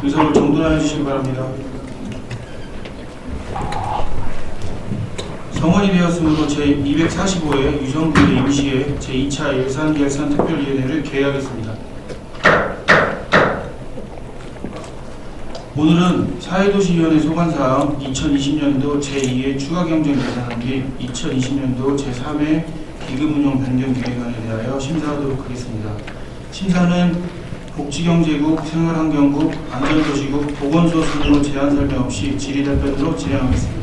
의석을 정돈하여 주시기 바랍니다. 성원이 되었으므로 제245회 유성군의 임시회 제2차 예산결산특별위원회를 개회하겠습니다. 오늘은 사회도시위원회 소관사항 2020년도 제2회 추가경정예산안 및 2020년도 제3회 기금운용 변경 계획안에 대하여 심사하도록 하겠습니다. 심사는 복지경제국, 생활환경국, 안전도시국, 보건소 순으로 제한 설명 없이 질의답변으로 진행하겠습니다.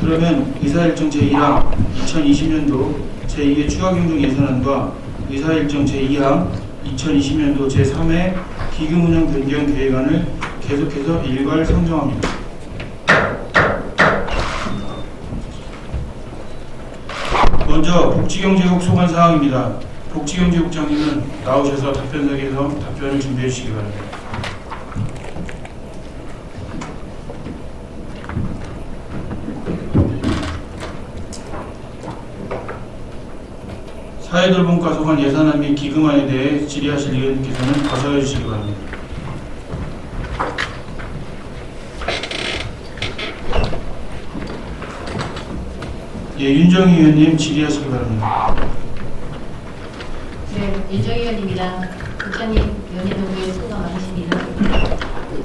그러면 의사일정 제1항 2020년도 제2회 추가경정 예산안과 의사일정 제2항 2020년도 제3회 기금운용 변경 계획안을 계속해서 일괄 상정합니다. 먼저 복지경제국 소관사항입니다. 복지경제국장님은 나오셔서 답변석에서 답변을 준비해 주시기 바랍니다. 사회돌봄과 소관 예산안 및 기금안에 대해 질의하실 의원님께서는 거셔해 주시기 바랍니다. 예, 윤정희 의원님 질의하시기 바랍니다. 네, 윤정희 의원입니다. 국장님, 연예동의 소감 많으십니다.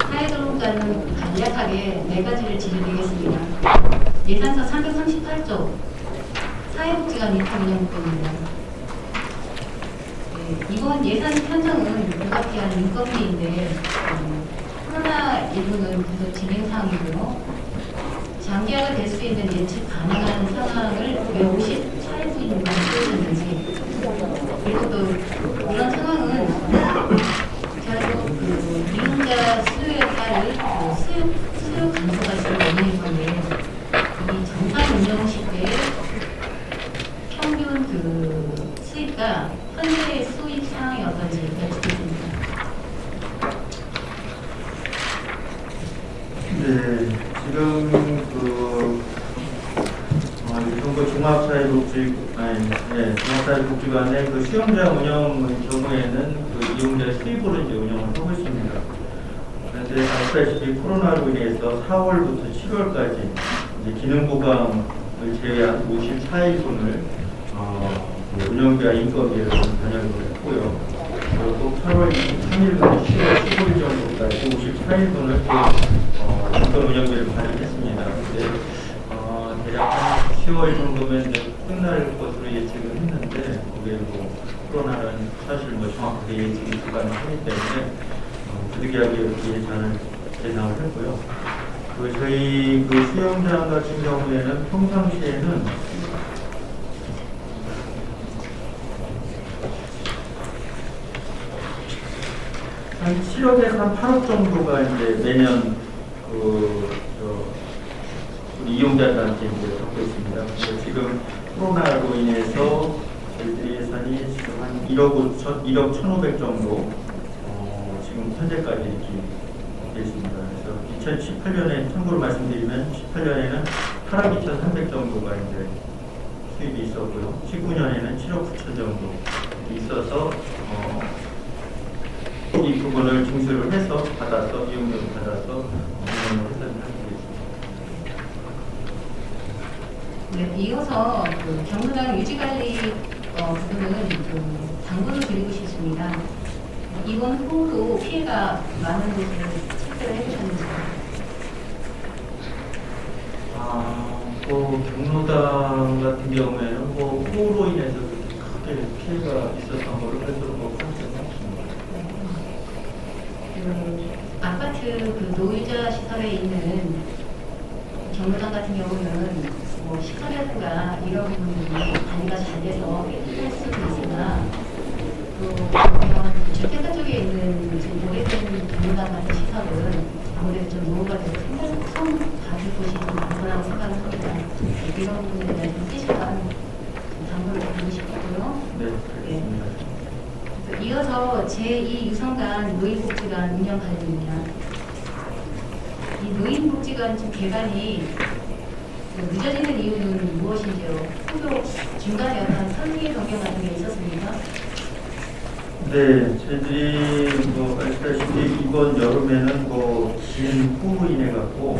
사회돌봄과는 간략하게 4가지를 질의드리겠습니다. 예산서 338조 사회복지관 입학운영부입니다. 이번 예산 편성은 불가피한 인건비인데 코로나19는 계속 진행 상황이고요. 장기화가 될 수 있는 예측 가능한 상황을 왜 54일분이나 쓰였는지, 그리고 또 이런 상황은 결국 이용자 수요에 따른 수요 감소가 있을 원인인 건데, 이 정상 운영 시대의 평균 수입과 현재의 수입 상황이 어떤지 여쭙겠습니다. 네, 지금 정부 종합사회복지관의 수용자 운영의 경우에는 이용자 수입으로 이제 운영을 하고 있습니다. 그런데 아시다시피 코로나로 인해서 4월부터 7월까지 이제 기능보강을 제외한 54일분을 운영비와 인건비를 반영을 했고요. 그리고 8월 23일부터 10월 15일 정도까지 54일분을 인건 운영비를 반영했습니다. 근데 대략 한 10월 정도면 이제 끝날 것으로 예측을 했는데, 거기에 코로나는 사실 정확하게 예측이 불가능하기 때문에 부득이하게 이렇게 예산을 계산을 했고요. 저희 수영장 같은 경우에는 평상시에는 한 7억에서 한 8억 정도가 이제 매년 우리 이용자들한테 이제 받고 있습니다. 그래서 지금 코로나로 인해서 저희들이 예산이 지금 한 1억 1,500 정도 지금 현재까지 이렇게 되어 있습니다. 그래서 2018년에 참고로 말씀드리면 18년에는 8억 2,300 정도가 이제 수입이 있었고요. 19년에는 7억 9천 정도 있어서 이 부분을 징수를 해서 받아서 이용료를 받아서 운영을 했던 상황이겠습니다. 네, 이어서 경로당 유지관리 부분은 당부를 드리고 싶습니다. 이번 후도 피해가 많은 곳을 체크를 해주셨는지요? 경로당 같은 경우에는 호우로 인해서 크게 피해가 있었던 걸로 별도로 확인은 없습니다. 아파트 노유자 시설에 있는 경로당 같은 경우는 시설이라든가 이런 부분들이 관리가 잘 돼서 깨끗할 수도 있으나, 또 보면 주택가 쪽에 있는 지금 오래된 경로당 같은 시설은 아무래도 좀 노후가 돼서 손 받을 곳이 좀 많을 거라고 생각을 합니다. 이런 부분에 대한 좀 세심한 당부를 드리고 싶고요. 네, 알겠습니다. 네. 이어서 제2 유성관 노인복지관 운영 관리입니다. 이 노인복지관 지금 개관이 늦어지는 이유는 무엇인지요? 혹여 중간에 어떤 설계 변경 같은 게 있었습니까? 네, 저희들이 뭐 아시다시피 이번 여름에는 긴 폭우로 인해 갖고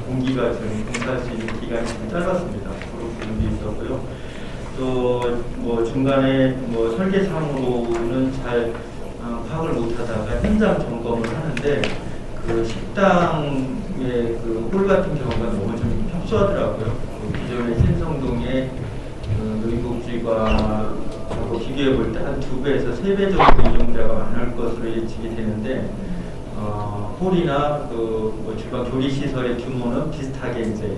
공기가 좀 공사할 수 있는 기간이 좀 짧았습니다. 그런 부분도 있었고요. 또 뭐 중간에 뭐 설계상으로는 잘 파악을 못하다가 현장 점검을 하는데 그 식당의 그 홀 같은 경우가 너무 좀 협소하더라고요. 그 기존의 신성동의 노인복지관하고 비교해 볼 때 한 2배에서 3배 정도 이용자가 많을 것으로 예측이 되는데 홀이나 뭐 주방 조리 시설의 규모는 비슷하게 이제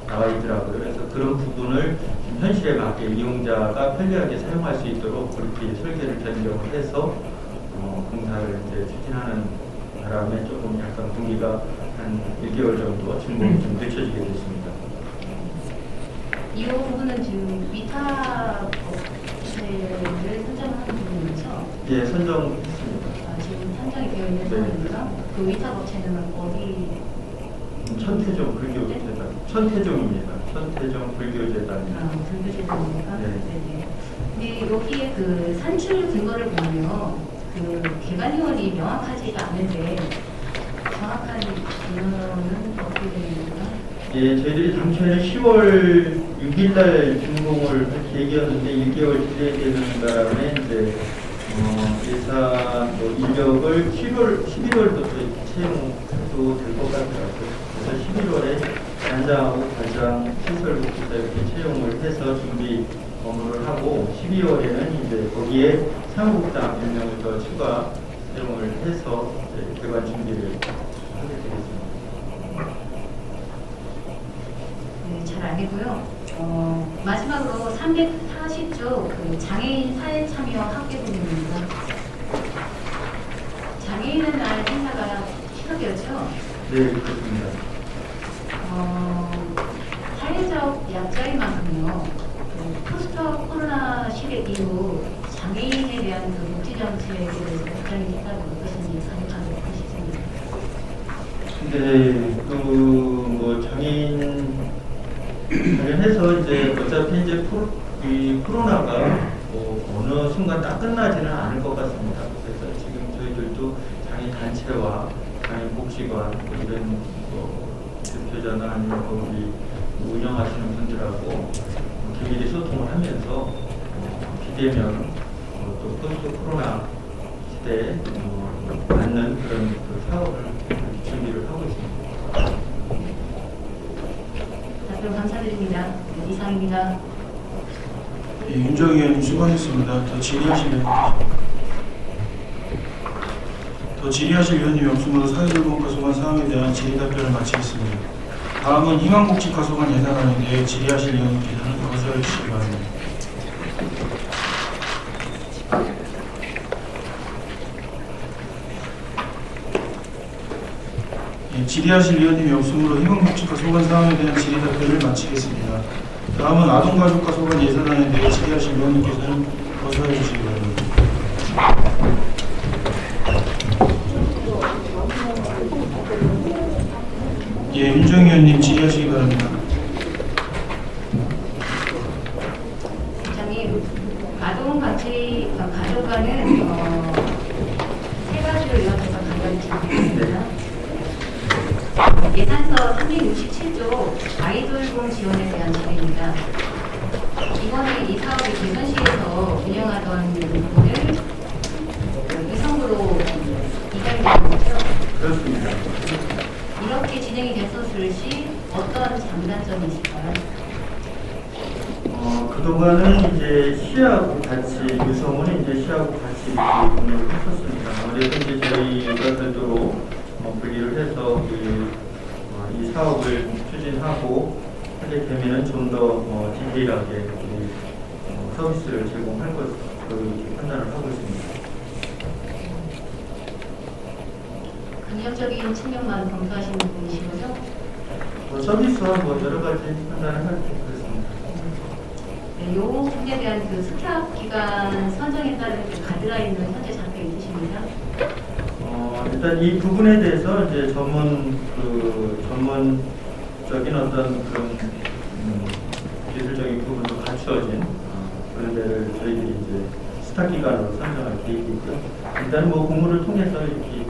나와 있더라고요. 그래서 그런 부분을 좀 현실에 맞게 이용자가 편리하게 사용할 수 있도록 그렇게 설계를 변경을 해서 공사를 이제 추진하는 바람에 조금 약간 분기가 한 1개월 정도 준공이 좀 늦춰지게 됐습니다. 이 부분은 지금 위탁 업체를 선정하는 부분이죠? 예, 선정했습니다. 지금 선정이 되어 있는 네. 상황입니다. 그 위탁 업체는 어디? 천태종 불교재단. 천태종입니다. 천태종 불교재단입니다. 불교재단입니까? 네. 네네. 근데 여기에 그 산출 근거를 보면요, 그 개관위원이 명확하지가 않은데 정확한 근거는 어떻게 되는 겁니까? 예, 저희들이 당초에는 10월 6일날 준공을 할 계획이었는데 1개월 진행되는 바람에 이제 예산 인력을 11월부터 채용해도 될 것 같더라고요. 그래서 11월에 단장하고 과장, 시설부터 이렇게 채용을 해서 준비 업무를 하고 12월에는 이제 거기에 사무국장 1명을 더 추가 채용을 해서 이제 개관 준비를 하게 되겠습니다. 네, 잘 알겠고요. 마지막으로 340조 그 장애인 사회 참여 학계 부분입니다. 장애인의 날 행사가 취소되었죠? 네, 그렇습니다. 사회적 약자인 만큼요. 그 포스터 코로나 시대 이후 장애인에 대한 그 복지 정책에 대해서 입장이 있다고 어떠신지 간략하게 보시겠습니다. 네, 뭐 장애인 관련해서 이제 어차피 이제 이 코로나가 어느 순간 딱 끝나지는 않을 것 같습니다. 그래서 지금 저희들도 장애인 단체와 장애인 복지관 이런 대표자나 아니면 거기 운영하시는 분들하고 긴밀히 소통을 하면서 비대면 또 포스트 코로나 시대에 맞는 그런 그 사업을 준비를 하고 있습니다. 답변 감사드립니다. 네, 이상입니다. 예, 윤정 의원님 수고하셨습니다. 더 질의하실 위원님이 없으므로 사회돌봄과 소관 사항에 대한 질의 답변을 마치겠습니다. 다음은 희망복지과 소관 예산안에 대해 질의하실 위원님께서는 거부해 주시기 바랍니다. 예, 질의하실 위원님이 없으므로 희망복지과 소관 사항에 대한 질의 답변을 마치겠습니다. 다음은 아동가족과 소관 예산안에 대해 질의하실 위원님께서는 거부해 주시기 바랍니다. 예, 윤정 의원님 질의하시기 바랍니다. 부장님, 가족과는 세 가지를 요약해서 간단히 질의드리겠습니다. 예산서 367조 아이돌봄 지원에 대한 질의입니다. 이번에 이 사업이 대전시에서 운영하던 부분을 이성으로 이전이 된 거죠? 그렇습니다. 이렇게 진행이 됐었을 시 어떤 장단점이 있을까요? 그동안은 이제 시하고 같이, 유성은 이제 시하고 같이 이렇게 운영을 했었습니다. 그래서 이제 저희가 별도로 분리를 해서 이 사업을 추진하고 하게 되면은 좀 더 디테일하게 서비스를 제공할 것으로 판단을 하고 있습니다. 긍정적인 측면만 검토하시는 분이신 거죠? 서비스와 여러 가지 판단을 할 때 그렇습니다. 네, 이 부분에 대한 그 스탑 기간 선정에 따른 그 가이드라인은 현재 잡혀 있으십니까? 일단 이 부분에 대해서 이제 전문적인 어떤 그런 기술적인 부분도 갖추어진 그런 데를 저희들이 이제 수사기관으로 선정할 계획이고요. 일단 뭐 공모를 통해서 이렇게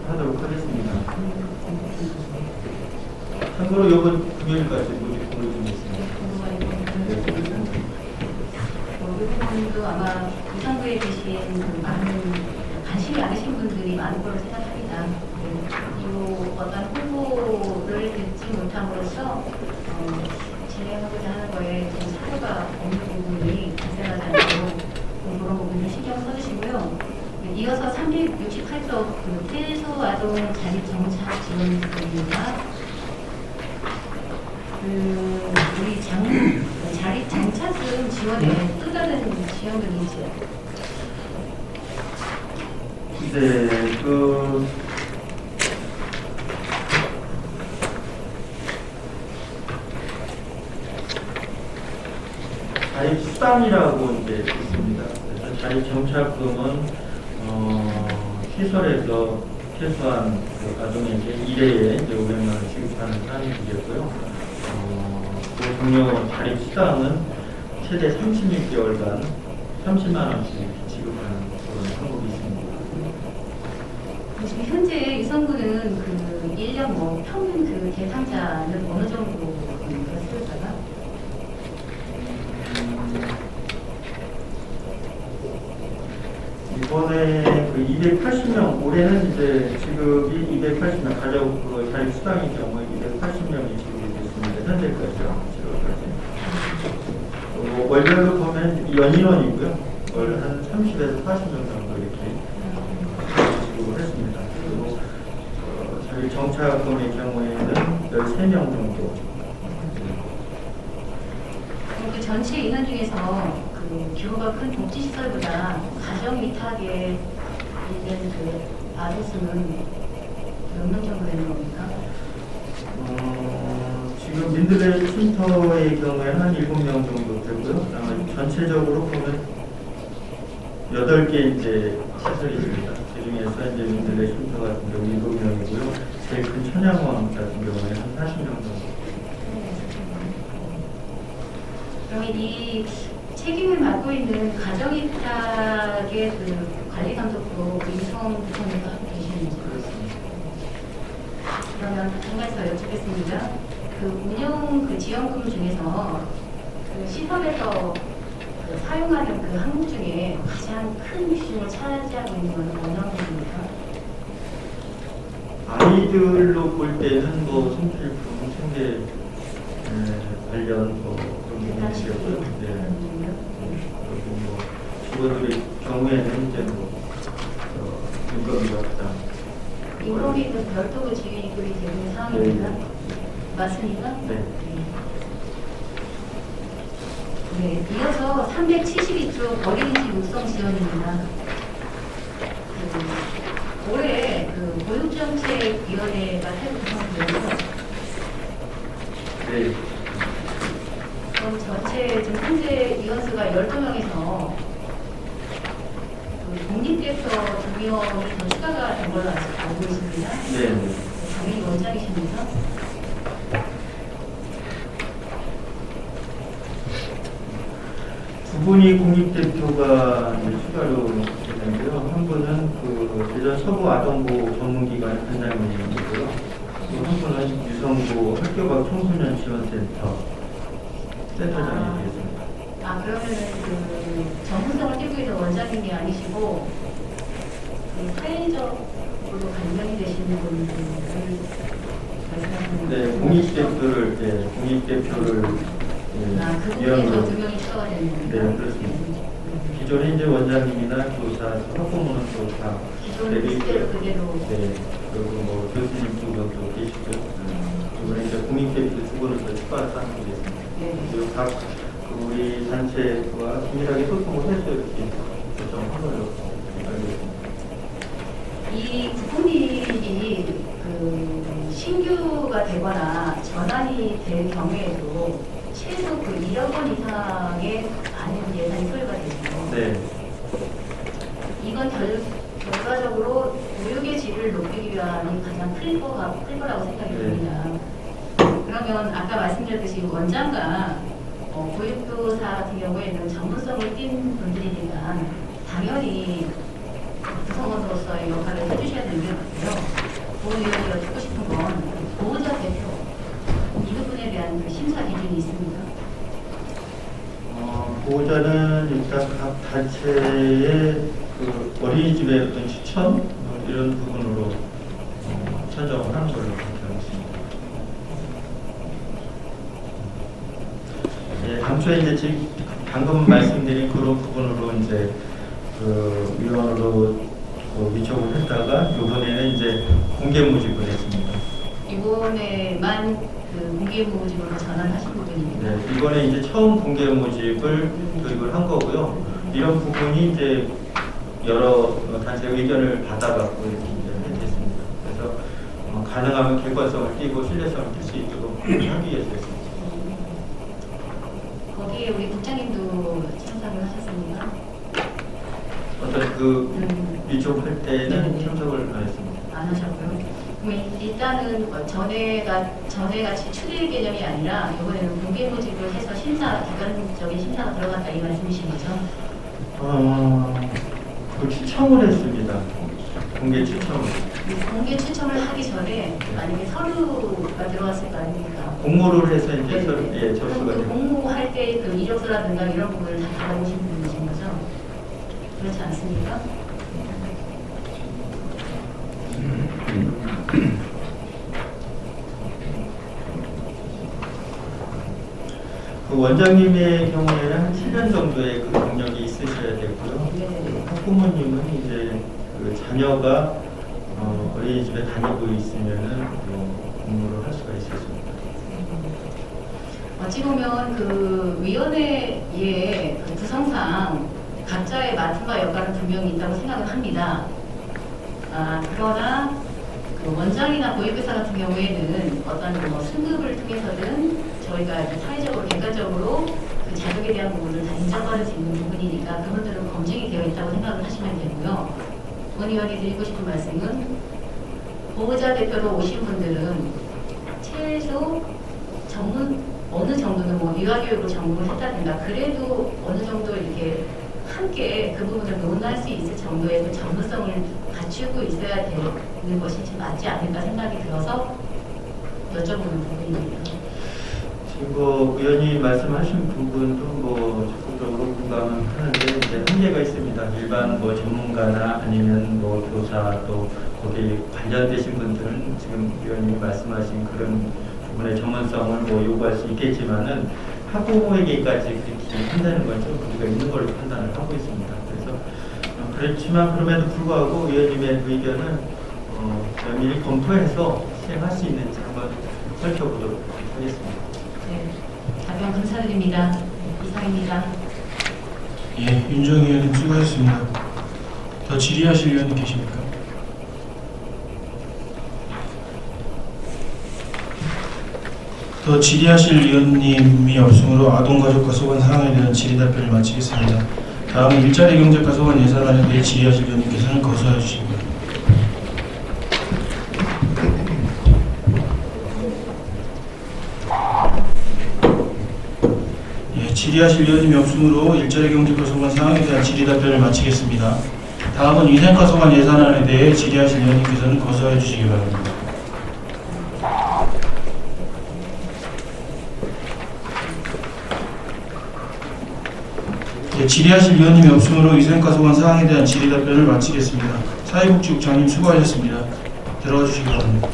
하도록 하겠습니다. 참고로 이번 금요일까지 모집 공고 좀 있습니다. 이 부분도 아마 부산구에 계신 그 많은 관심이 많으신 분들이 많은 걸로 생각합니다. 그리고 어떤 홍보를 듣지 못함으로써 진행하고자 하는 거에 좀 사고가 없는 부분이 발생하지 않도록 그런 부분을 신경 써주시고요. 이어서 368조 그 퇴소아동 자립정착 지원입니다. 우리 자립 정착은 지원에 또 다른 지원들이 있죠. 네, 자립수당이라고 이제 있습니다. 그래서 자립정착금은 시설에서 퇴소한 그 아동에게 1회에 이제 500만 원 지급하는 사안이 되겠고요. 그 동료 자립수당은 최대 36개월간 30만 원씩 지급하는 그런 방법이 있습니다. 지금 현재 유성구는 그 1년 뭐 평균 그 대상자는 어느 정도 됐을까요? 이번에 그 280명, 올해는 이제 지급이 280명, 가족 그 자립수당의 경우에 280명이 지급이 됐습니다. 현재까지요. 7월까지. 월별로 보면 연인원이고요. 월 한 30에서 40명 정도 이렇게 지급을 했습니다. 그리고 자립정착금의 경우에는 13명 정도. 그 전체 인원 중에서 그 규모가 큰 복지시설보다 가정 위탁에 있는 그 아동 수는 몇 명 정도 되는 겁니까? 지금 민들레 쉼터의 경우에 한 7명 정도 되고요. 그다음에 전체적으로 보면 8개 이제 시설이 있습니다. 그 중에서 이제 민들레 쉼터 같은 경우 7명이고요. 제일 큰 천양원 같은 경우에 한 40명 정도. 그러면 이 책임을 맡고 있는 가정위탁의 그 관리 감독도 그 이성 부처님과 하고 계시는지. 그러면 한 가지 더 여쭙겠습니다. 그 운영 그 지원금 중에서 그 시설에서 그 사용하는 그 항목 중에 가장 큰 비중을 차지하고 있는 건 어느 항목입니까? 아이들로 볼 때는 뭐 성필품, 생계 관련 뭐 그런 부분이었고요. 네. 그리고 뭐 주거들의 경우에는 이제 뭐 인건비가 가장 인건비는 별도로 지급이 되는 상황입니다. 네. 맞습니까? 네. 네. 이어서 372조 어린이집 육성 지원입니다. 올해 그 보육정책위원회가 새로 구성되어서 네. 그럼 전체 지금 현재 위원수가 12명에서 그 독립대표 2명이 더 추가가 된 걸로 알고 있습니다. 네. 당연히 원장이십니다. 두 분이 공익대표가 이제 추가로 되는데요. 한 분은 그 대전 서부 아동보호 전문기관 단장님이고요. 또 한 분은 유성구 학교각 청소년 지원센터 센터장이 되겠습니다. 아, 그러면은 그 전문성을 띄고 있는 원장님이 아니시고 그 사회적으로 관련이 되시는 분들 말씀하시는 네, 공익대표를 아, 그 중에서 2명이 추가가 되는 겁니까? 네, 그렇습니다. 기존에 이제 원장님이나 교사, 학부모는 또다 기존 리스트대로 그대로 네, 그리고 뭐 교수님 두 분도 계시죠. 이번에 이제 공익대표 두 분을 더 추가해서 하는 거겠습니다. 네. 그리고 각 우리 단체와 긴밀하게 소통을 해서 이렇게 결정한 걸로 알고 있습니다. 이 국공립이 그 신규가 되거나 전환이 될 경우에도 최소 그 1억 원 이상의 많은 예산이 소요가 되죠. 네. 이건 결과적으로 교육의 질을 높이기 위함이 가장 클 거라고 생각이 네. 듭니다. 그러면 아까 말씀드렸듯이 원장과 보육교사 같은 경우에는 전문성을 띈 분들이니까 당연히 구성원으로서의 역할을 해주셔야 되는 게 맞고요. 보호위원회가 듣고 싶은 건 보호자 대표 이 부분에 대한 그 심사 기준이 있습니다. 보호자는 일단 각 단체의 그 어린이집의 어떤 추천 이런 부분으로 선정을 하는 걸로 알고 있습니다. 예, 당초에 이제 지금 방금 말씀드린 그런 부분으로 이제 그 위원으로 위촉을 했다가 이번에는 이제 공개 모집을 했습니다. 이번에만 그 공개 모집으로 전환하신 부분입니다. 네, 이번에 이제 처음 공개 모집을 도입을 한 거고요. 이런 부분이 이제 여러 단체 의견을 받아갖고 이렇게 이제 됐습니다. 그래서 가능하면 객관성을 띄고 신뢰성을 띌 수 있도록 하기 위해서 거기에 우리 국장님도 참석을 하셨습니까? 어떤 그 위촉할 때는 네. 참석을 안 했습니다. 안 하셨고요. 그럼 일단은 전에같이 추릴 개념이 아니라 이번에는 공개 모집을 해서 객관적인 심사가 들어갔다 이 말씀이신 거죠? 그 추첨을 했습니다. 공개 추첨을. 공개 추첨을 하기 전에 만약에 서류가 들어왔을 거 아닙니까? 공모를 해서 이제 네. 접수가 그 됩니다. 공모할 때 그 이력서라든가 이런 부분을 다 받아보신 분이신 거죠? 그렇지 않습니까? 그 원장님의 경우에는 한 7년 정도의 그 경력이 있으셔야 되고요. 네. 학부모님은 이제 그 자녀가 어린이집에 다니고 있으면은 공모를 할 수가 있었습니다. 어찌 보면 그 위원회의 그 구성상 각자의 맡은 바 역할은 분명히 있다고 생각을 합니다. 그러나 그 원장이나 보육교사 같은 경우에는 어떤 뭐 승급을 통해서든 저희가 이제 사회적으로 객관적으로 그 자격에 대한 부분을 다 인정받을 수 있는 부분이니까 그분들은 검증이 되어 있다고 생각을 하시면 되고요. 원의원이 드리고 싶은 말씀은 보호자 대표로 오신 분들은 최소 어느 정도는 뭐 유아교육을 전공을 했다든가 그래도 어느 정도 이렇게 함께 그 부분을 논할 수 있을 정도의 그 전문성을 갖추고 있어야 되는 것이 좀 맞지 않을까 생각이 들어서 여쭤보는 부분입니다. 지금 의원님 말씀하신 부분도 적극적으로 공감은 하는데 이제 한계가 있습니다. 일반 전문가나 아니면 교사 또 거기 관련되신 분들은 지금 의원님이 말씀하신 그런 부분의 전문성을 요구할 수 있겠지만은 학부모에게까지 그렇게 한다는 건 좀 우리가 있는 걸로 판단을 하고 있습니다. 그래서 그렇지만 그럼에도 불구하고 의원님의 의견을 면밀히 검토해서 시행할 수 있는지 한번 살펴보도록 하겠습니다. 네, 답변 감사드립니다. 이상입니다. 예, 윤정희 의원님 수고하셨습니다. 더 질의하실 의원님 계십니까? 더 질의하실 의원님이 없으므로 아동가족과 소관 사항에 대한 질의 답변을 마치겠습니다. 다음은 일자리 경제과 소관 예산안에 대해 질의하실 의원님께서는 거소해 주시기 바랍니다. 예, 질의하실 의원님이 없으므로 일자리 경제과 소관 사항에 대한 질의 답변을 마치겠습니다. 다음은 위생과 소관 예산안에 대해 질의하실 의원님께서는 거소해 주시기 바랍니다. 예, 질의하실 위원님이 없으므로 위생과 소관 사항에 대한 질의 답변을 마치겠습니다. 사회복지국장님 수고하셨습니다. 들어가 주시기 바랍니다.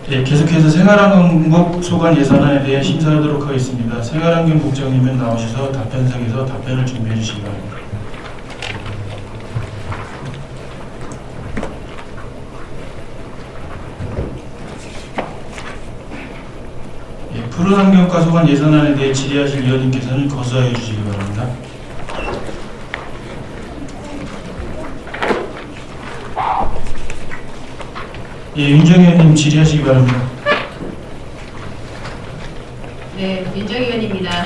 예, 계속해서 생활환경 소관 예산안에 대해 심사하도록 하겠습니다. 생활환경국장님은 나오셔서 답변석에서 답변을 준비해 주시기 바랍니다. 예, 푸른환경과 소관 예산안에 대해 질의하실 위원님께서는 거수하여 주시기 바랍니다. 예, 윤정희 의원님 질의하시기 바랍니다. 네, 윤정희 의원입니다.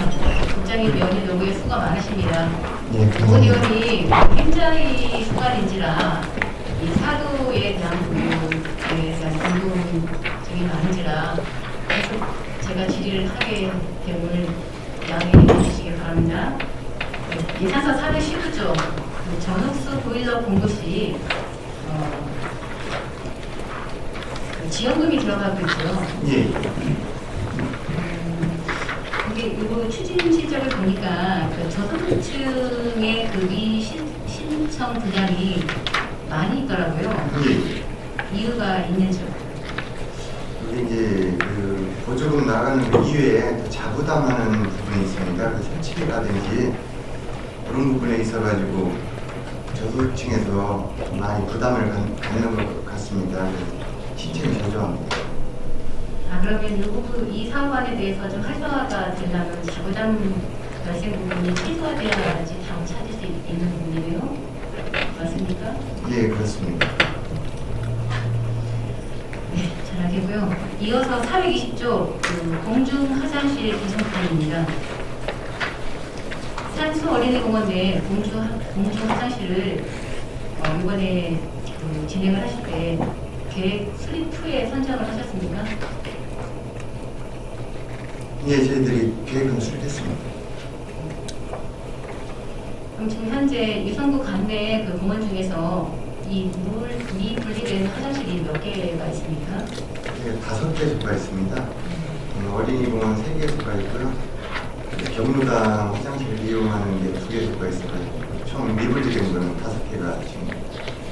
국장님 위원님 노고에 수고 많으십니다. 예, 오 의원이 굉장히 수관인지라 이 사도에 대한 부분에 대한 궁금증이 많은지라 제가 질의를 하게 됨을 양해해 주시기 바랍니다. 네, 예산서 419조 전흑수 보일러 공부 시 지원금이 들어가고 있죠. 예. 이게 이거 추진 실적을 보니까 그 저소득층의 그 신청 분량이 많이 있더라고요. 예. 이유가 있는지. 이게 이제 그 보조금 나가는 그 이외에 또 자부담하는 부분이 있습니다. 그 설치비라든지 그런 부분에 있어가지고 저소득층에서 많이 부담을 갖는 것 같습니다. 신청이 저조합니다. 그러면 이 사업안에 대해서 좀 활성화가 되려면 자부담 발생 부분이 최소화되어야지 다음 찾을 수 있는 부분이에요. 맞습니까? 예, 그렇습니다. 네, 잘 알겠고요. 이어서 420조 공중 화장실 개선판입니다. 산수 어린이공원 내 공중 화장실을 이번에 진행을 하실 때 계획 수립 후에 선정을 하셨습니까? 예, 저희들이 계획은 수립했습니다. 그럼 지금 현재 유성구 관내 그 공원 중에서 이 분리된 화장실이 몇 개가 있습니까? 예, 5개 소가 있습니다. 어린이공원 3개 소가 있고요. 경로당 화장실을 이용하는 게 2개 소가 있어가지고 총 미분리된 거는 5개가 지금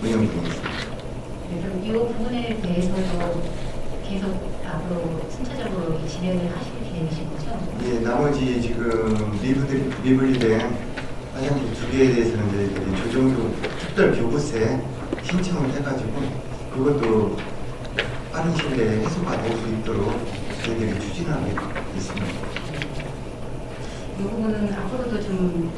운영 중에 있습니다. 네, 그럼 이 부분에 대해서도 계속 앞으로 순차적으로 진행을 하실 계획이신 거죠? 예, 나머지 지금 미분리된 화장실 2개에 대해서는 저희들이 조정교 특별 교부세 신청을 해가지고 그것도 빠른 시일 내에 해소가 될 수 있도록 저희들이 추진하고 있습니다. 이 부분은 앞으로도 좀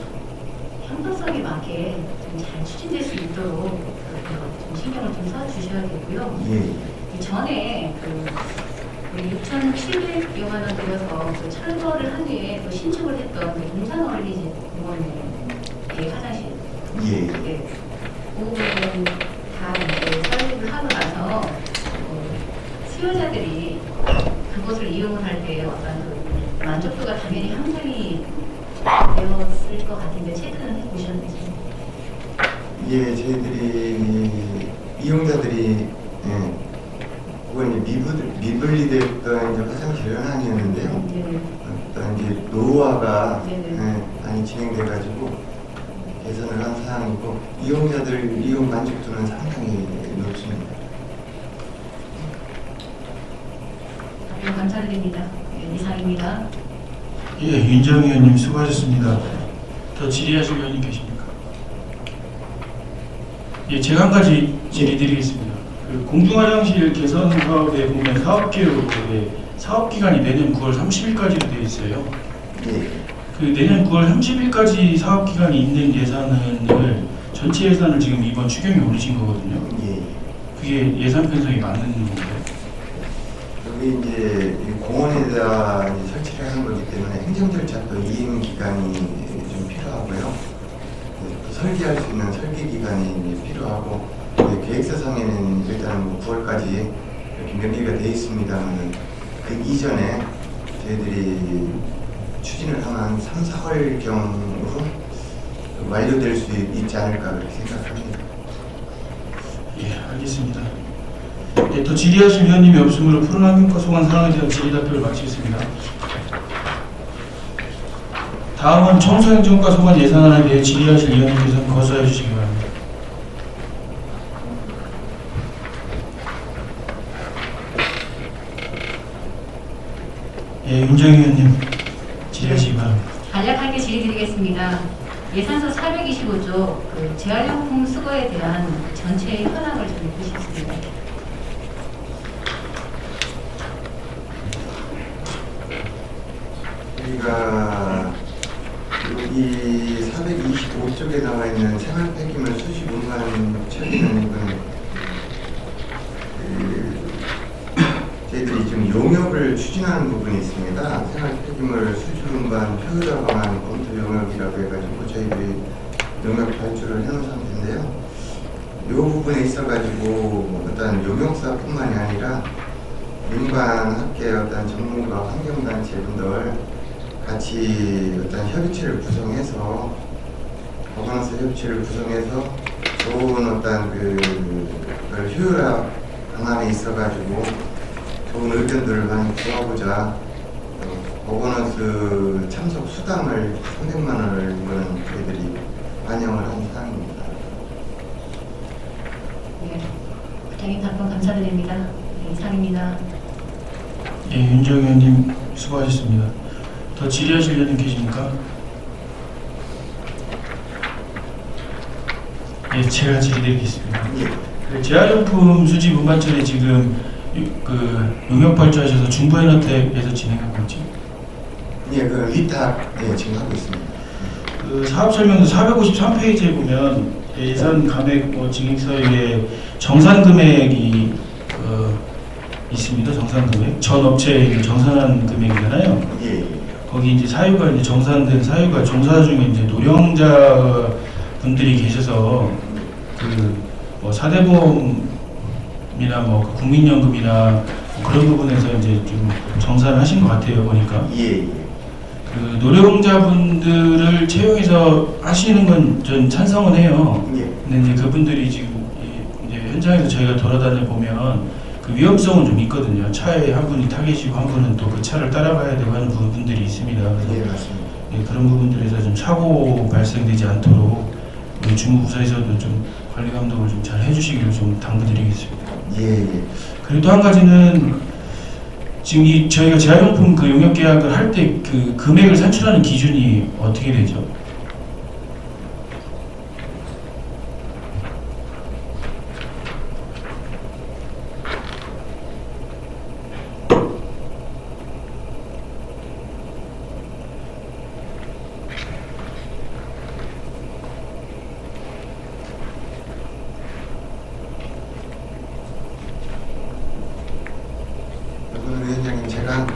형평성에 맞게 좀 잘 추진될 수 있도록 좀 신경을 좀 써주셔야겠고요. 예. 전에 6,700여만 원 들여서 그 철거를 한 뒤에 또 신축을 했던 그 동산 어린이집 공원의 화장실. 예. 네. 그 부분은 다 이제 설립을 하고 나서 수요자들이 그것을 이용을 할 때 어떤 그 만족도가 당연히 향상이 되었을 것 같은데 체크는 해보셨는지? 예, 저희들이 이용자들이 그건 이제 미분리됐던 이제 화장실 현황이었는데요. 네네. 어떤 이제 노후화가 네네. 많이 진행돼가지고 개선을 한 사항이고 이용자들 이용 만족도는 상당히 높습니다. 답변 감사드립니다. 네, 이상입니다. 예, 윤정희 의원님 수고하셨습니다. 더 질의하실 의원님 계십니까? 예, 제가 한 가지 질의드리겠습니다. 그 공중화장실 개선 사업에 보면 사업계획에 사업기간이 내년 9월 30일까지로 되어 있어요. 예. 그 내년 9월 30일까지 사업기간이 있는 예산을 전체 예산을 지금 이번 추경에 올리신 거거든요. 예. 그게 예산 편성이 맞는 건가요? 여기 이제 이 공원에다 이제 설치를 하는 거기 때문에 행정 절차 또 이행 기간이 좀 필요하고요. 또 설계할 수 있는 설계 기간이 이제 필요하고 계획서상에는 일단 뭐 9월까지 이렇게 명기가 돼 있습니다만 그 이전에 저희들이 추진을 하면 3, 4월경으로 완료될 수 있지 않을까 그렇게 생각합니다. 예, 알겠습니다. 예, 더 질의하실 위원님이 없으므로 푸른환경과 소관 사항에 대한 질의 답변을 마치겠습니다. 다음은 청소행정과 소관 예산안에 대해 질의하실 위원님께서는 거수해 주시기 바랍니다. 예, 윤정희 의원님 질의하시기 바랍니다. 간략하게 질의드리겠습니다. 예산서 425조 재활용품 수거에 대한 전체의 현황을 좀 보시겠습니다. 우리가 여기 425쪽에 나와 있는 생활 폐기물 수시 분간 처리는 이건 저희들이 지금 용역을 추진하는 부분이 있습니다. 생활 폐기물 수시 분간 효율화 방안 검토 용역이라고 해가지고 저희들이 용역 발주를 해놓은 상태인데요. 이 부분에 있어가지고 어떤 용역사뿐만이 아니라 민관 학계 어떤 전문가 환경단체분들 같이 어떤 협의체를 구성해서 거버넌스 협의체를 구성해서 좋은 어떤 그걸 효율화 방안에 있어가지고 좋은 의견들을 많이 구하고자 거버넌스 참석 수당을 300만 원을 이거는 저희들이 반영을 한 사항입니다. 네, 부장님 답변 감사드립니다. 네, 이상입니다. 예, 윤정희 의원님 수고하셨습니다. 더 질의하실 의원님 계십니까? 예, 제가 질의드리겠습니다. 그 재활용품 수지 운반처리 지금 용역 발주하셔서 중부에너텍에서 진행하고 있죠? 예, 그 위탁 지금 하고 있습니다. 그 사업 설명서 453페이지에 보면 예산 감액 증액서에 정산 금액이 있습니다. 정산 금액 전 업체에 정산한 금액이잖아요. 예. 거기 이제 사유가 이제 정산된 사유가 종사 중에 이제 노령자 분들이 계셔서 뭐 사대보험이나 뭐 국민연금이나 뭐 그런 부분에서 이제 좀 정산을 하신 것 같아요 보니까. 예. 그 노령자분들을 채용해서 하시는 건 전 찬성은 해요. 예. 근데 이제 그분들이 지금 이제 현장에서 저희가 돌아다녀 보면 그 위험성은 좀 있거든요. 차에 한 분이 타 계시고 한 분은 또 그 차를 따라가야 되고 하는 부분들이 있습니다. 그래서 예, 맞습니다. 예, 그런 부분들에서 좀 사고 발생되지 않도록 우리 주무부서에서도 좀 관리 감독을 좀 잘 해주시기를 좀 당부드리겠습니다. 예. 그리고 또 한 가지는 지금 저희가 재활용품 그 용역 계약을 할 때 그 금액을 산출하는 기준이 어떻게 되죠? 오늘 위원장님 제가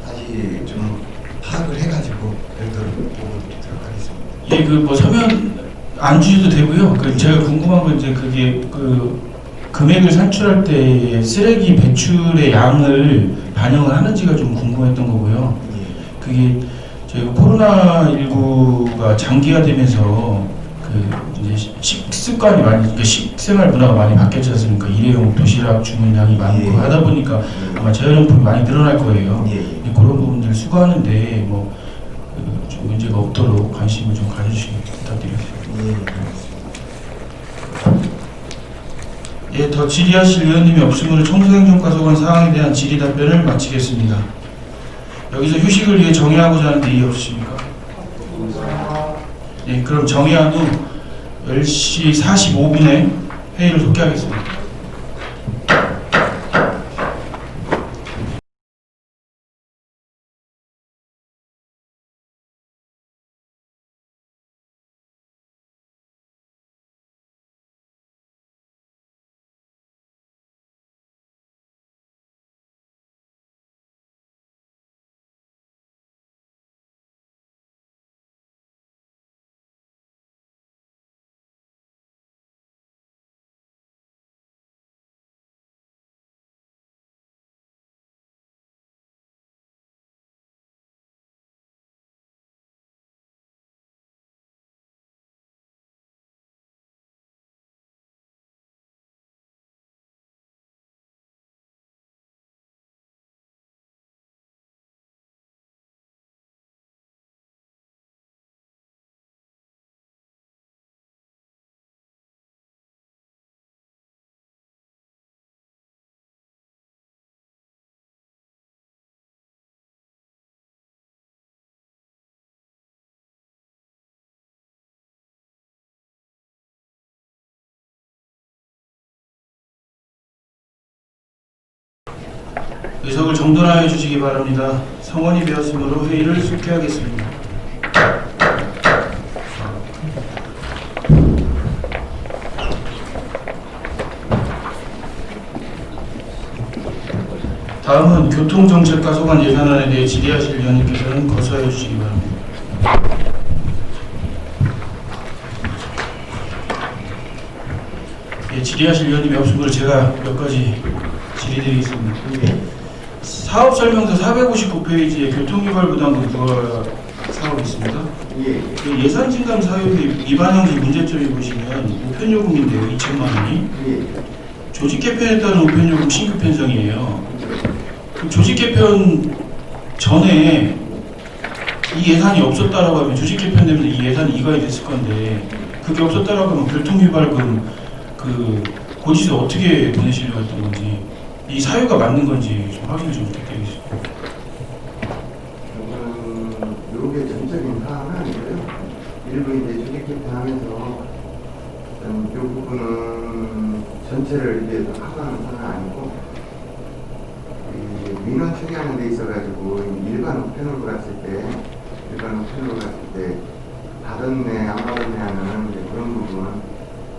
다시 좀 파악을 해가지고 별도로 보고 드리도록 하겠습니다. 예, 그 뭐 서면 안 주셔도 되고요. 그 제가 궁금한 건 이제 그게 그 금액을 산출할 때 쓰레기 배출의 양을 반영을 하는지가 좀 궁금했던 거고요. 예. 그게 저희가 코로나19가 장기화되면서 그 이제 식습관이 많이, 그러니까 식생활 문화가 많이 바뀌었지 않습니까? 일회용 도시락 주문량이 많고 예. 하다 보니까 예. 아마 재활용품이 많이 늘어날 거예요. 예. 이제 그런 부분들 수거하는데 좀 문제가 없도록 관심을 좀 가져주시기 부탁드리겠습니다. 예. 알겠습니다. 예, 더 질의하실 의원님이 없으므로 청소행정과 소관 사항에 대한 질의 답변을 마치겠습니다. 여기서 휴식을 위해 정의하고자 하는데 이의 없으십니까? 예, 그럼 정의한 후 10시 45분에 회의를 속개하겠습니다. 의석을 정돈하여 주시기 바랍니다. 성원이 되었으므로 회의를 속회하겠습니다. 다음은 교통정책과 소관 예산안에 대해 질의하실 위원님께서는 거수하여 주시기 바랍니다. 예, 질의하실 위원님이 없으므로 제가 몇 가지 질의드리겠습니다. 사업설명서 459페이지에 교통유발부담금 부과 사업이 있습니다. 그 예산 증감 사유비 위반 형식 문제점이 보시면 우편요금인데요, 2천만 원이. 조직 개편에 따른 우편요금 신규 편성이에요. 그 조직 개편 전에 이 예산이 없었다라고 하면 조직 개편 때문에 이 예산이 이관이 됐을 건데 그게 없었다라고 하면 교통유발금 그 고지서 어떻게 보내시려고 했던 건지 이 사유가 맞는 건지 좀 확인을 좀 부탁드리겠습니다. 요게 전적인 사항은 아니고요. 일부 이제 조직 개편하면서 요 부분은 전체를 이제 하고하는 사항은 아니고 이 민원 처리하는 데 있어가지고 일반 우편으로 갔을 때 받았네 안 받았네 하는 이제 그런 부분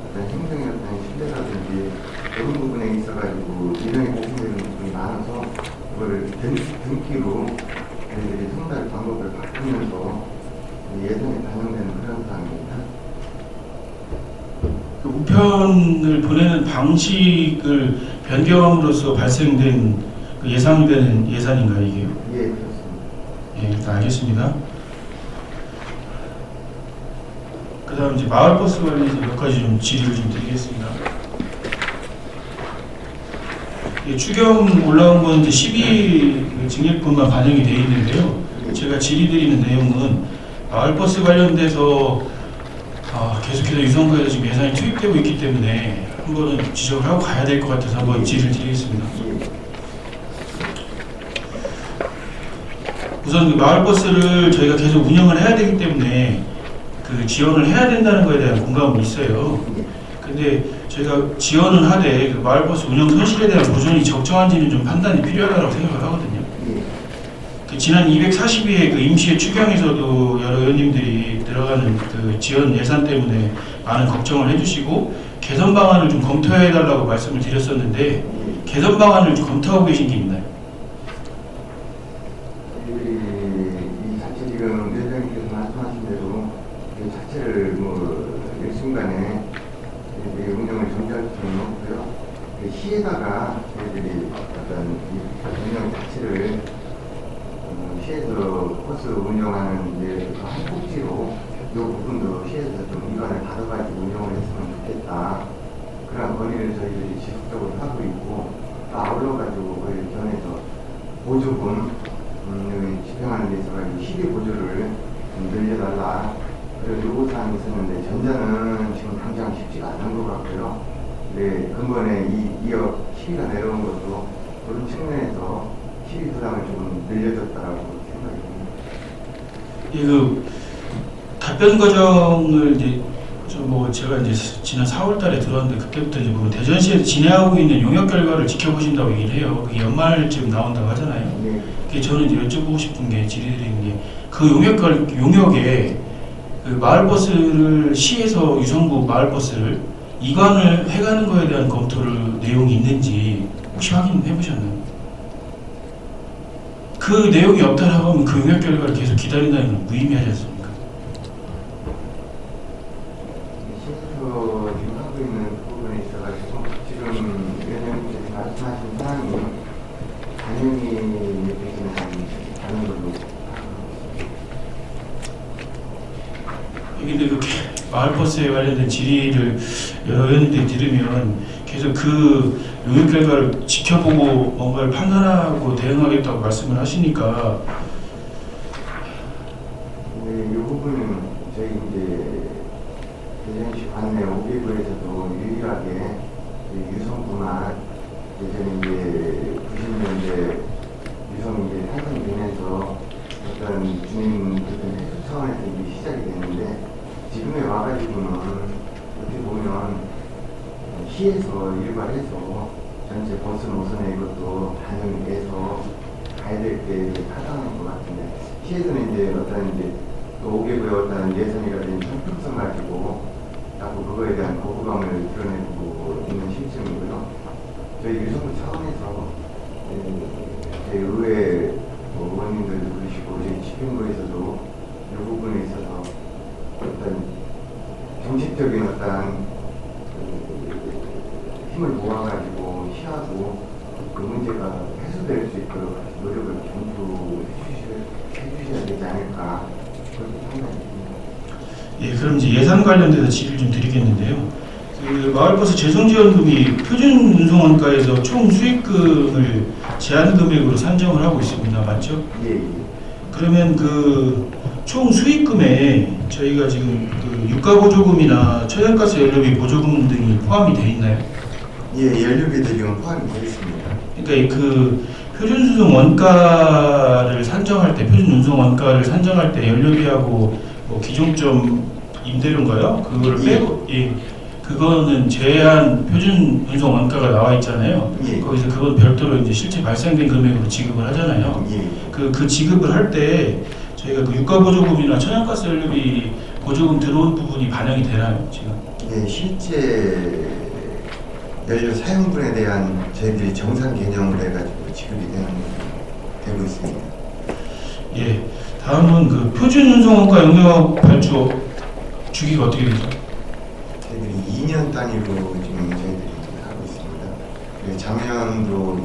어떤 행정의 어떤 신뢰라든지 그런 부분에 있어가지고 민원이 발생되는 부분이 많아서 그거를 등기로 저희들이 송달 방법을 바꾸면서 예산에 반영되는 그런 사항입니다. 그 우편을 보내는 방식을 변경함으로써 발생된 그 예상되는 예산인가요, 이게요? 예, 그렇습니다. 예, 일단 알겠습니다. 그 다음 이제 마을버스 관련해서 몇 가지 좀 질의를 좀 드리겠습니다. 예, 추경 올라온 건 이제 12 증액분만 반영이 되어 있는데요. 제가 질의드리는 내용은 마을버스 관련돼서 계속해서 유성구에서 지금 예산이 투입되고 있기 때문에 한 번은 지적을 하고 가야 될 것 같아서 한번 질의를 드리겠습니다. 우선 그 마을버스를 저희가 계속 운영을 해야 되기 때문에 그 지원을 해야 된다는 거에 대한 공감은 있어요. 근데 저희가 지원을 하되 그 마을버스 운영 손실에 대한 보전이 적정한지는 좀 판단이 필요하다고 생각을 하거든요. 그 지난 242회 그 임시회 추경에서도 여러 의원님들이 들어가는 그 지원 예산 때문에 많은 걱정을 해주시고 개선 방안을 좀 검토해달라고 말씀을 드렸었는데 개선 방안을 좀 검토하고 계신 게 있나요? 이 자체 지금 위원장님께서 말씀하신 대로 이 자체를 일순간에 운영을 정지할 수는 없고요. 시에다가 저희들이 어떤 운영 자체를 시에서 코스 운영하는 이제 한 꼭지로 이 부분도 시에서 좀 이관을 받아가지고 운영을 했으면 좋겠다. 그런 건의를 저희들이 지속적으로 하고 있고 아울러가지고 그걸 전해서 보조금 집행하는 데 있어가지고 12보조를 늘려달라. 그리고 요구사항이 있었는데 전자는 지금 당장 쉽지가 않은 것 같고요. 네, 근본에 2억 12가 내려온 것도 그런 측면에서 12 부담을 좀 늘려줬다라고 생각합니다. 예, 그 답변 과정을 이제 제가 이제 지난 4월달에 들었는데 그때부터 이제 뭐 대전시에서 진행하고 있는 용역 결과를 지켜보신다고 얘기를 해요. 그게 연말쯤 나온다고 하잖아요. 네. 그게 저는 이제 여쭤보고 싶은 게 질의드리는 게 그 용역에 그 마을버스를 시에서 유성구 마을버스를 이관을 해가는 거에 대한 검토를 내용이 있는지 혹시 확인해 보셨나요? 그 내용이 없다라고 하면 그 용역 결과를 계속 기다린다는 건 무의미하지 않습니까? 시에서 지금 하고 있는 부분에 있어가지고 지금 위원장님께서 말씀하신 사항이 반영이 되지는 않은 걸로. 근데 그 마을버스에 관련된 질의를 여러 의원님들이 들으면 계속 그 용역 결과를 지켜보고 뭔가를 판단하고 대응하겠다고 말씀을 하시니까 네, 이 부분은 저희 이제 대전시 관내 5개구에서도 유일하게 유성구만 예전에 이제 90년대 유성이 이제 탄생되면서 어떤 주민들의 해소 차원에서 이게 시작이 됐는데 지금에 와가지고는 어떻게 보면 시에서 일괄해서 전체 버스 노선에 이것도 반영이 돼서 가야 될 때 타당한 것 같은데 시에서는 이제 어떤 이제 또 5개구의 어떤 예산이라든지 형평성 가지고 자꾸 그거에 대한 거부감을 드러내고 있는 실정이고요. 저희 유성구 차원에서 저희 의회 의원님들도 그러시고 저희 집행부에서도 이 부분에 있어서 어떤 정책적인 어떤 힘을 모아가지고 시하고 그 문제가 해소될 수 있도록 노력을 해주셔야 되지 않을까 그렇게 판단됩니다. 예, 그럼 이제 예산 관련돼서 질의를 좀 드리겠는데요. 그 마을버스 재정지원금이 표준 운송원가에서 총 수익금을 제한 금액으로 산정을 하고 있습니다. 맞죠? 예, 예. 그러면 그 총 수익금에 저희가 지금 그 유가보조금이나 천연가스 연료비 보조금 등이 포함이 돼 있나요? 예, 연료비들이 포함이 되어 있습니다. 그러니까 그 표준운송 원가를 산정할 때, 표준 운송 원가를 산정할 때 연료비하고 뭐 기종점 임대료인가요? 그거를 예. 빼고, 예, 그거는 제한 표준 운송 원가가 나와 있잖아요. 예. 거기서 그건 별도로 이제 실제 발생된 금액으로 지급을 하잖아요. 예. 그 지급을 할 때 저희가 그 유가보조금이나 천연가스 연료비 보조금 들어온 부분이 반영이 되나요, 지금? 예, 실제 연료 사용분에 대한 저희들이 정상 개념을 해가지고 지급이 되고 있습니다. 예. 다음은 그 표준 운송원가 영역 발주 주기가 어떻게 되죠? 저희들이 2년 단위로 지금 저희들이 하고 있습니다. 그리고 작년도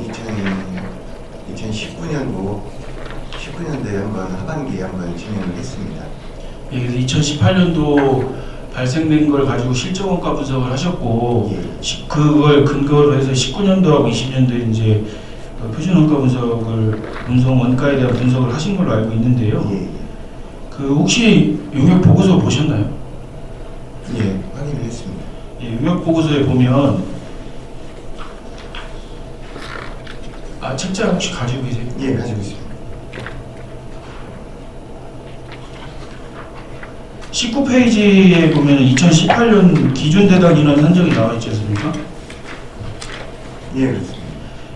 2019년도에 한번 하반기에 한번 진행을 했습니다. 예, 그래서 2018년도 발생된 걸 가지고 실적원가 분석을 하셨고 예. 그걸 근거로 해서 19년도하고 20년도에 이제 표준원가 분석을 운송 원가에 대한 분석을 하신 걸로 알고 있는데요. 예, 그 혹시 용역 보고서 보셨나요? 예, 확인을 했습니다. 예, 용역 보고서에 보면 책자 혹시 가지고 계세요? 예, 가지고 있습니다. 19페이지에 보면 2018년 기준 대당 인원 산정이 나와 있지 않습니까? 예, 그렇습니다.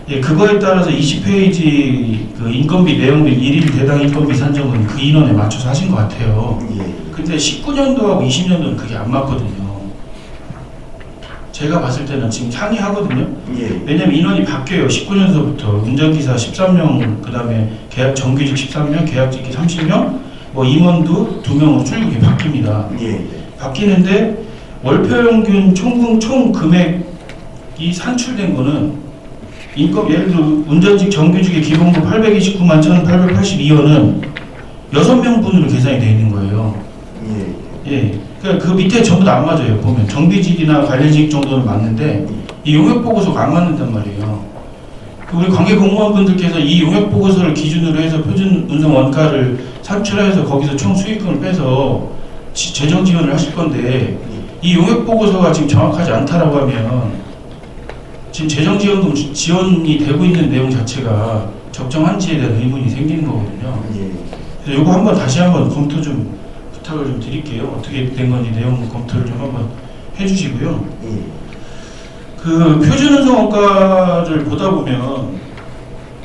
예, 그거에 따라서 20페이지 그 인건비 내용들 1인 대당 인건비 산정은 그 인원에 맞춰서 하신 것 같아요. 예, 근데 19년도하고 20년도는 그게 안 맞거든요. 제가 봤을 때는 지금 상이하거든요. 예, 왜냐면 인원이 바뀌어요. 19년도부터 운전기사 13명, 그 다음에 정규직 13명, 계약직이 30명, 뭐 임원도 2명으로 출국이 바뀝니다. 예, 바뀌는데 월표평균 총 금액이 산출된 거는 예를 들어 운전직 정규직의 기본급 829만 1,882원은 6명분으로 계산이 되어 있는 거예요. 예, 예. 그러니까 그 밑에 전부 다 안 맞아요. 보면 정규직이나 관련직 정도는 맞는데 이 용역 보고서가 안 맞는단 말이에요. 우리 관계 공무원분들께서 이 용역 보고서를 기준으로 해서 표준 운송 원가를 산출해서 거기서 총 수익금을 빼서 재정 지원을 하실 건데 이 용역 보고서가 지금 정확하지 않다라고 하면 지금 재정 지원금 지원이 되고 있는 내용 자체가 적정한지에 대한 의문이 생기는 거거든요. 예, 그래서 이거 한번 다시 한번 검토 좀 부탁을 좀 드릴게요. 어떻게 된 건지 내용 검토를 좀 한번 해주시고요. 예. 그 표준운송 원가를 보다 보면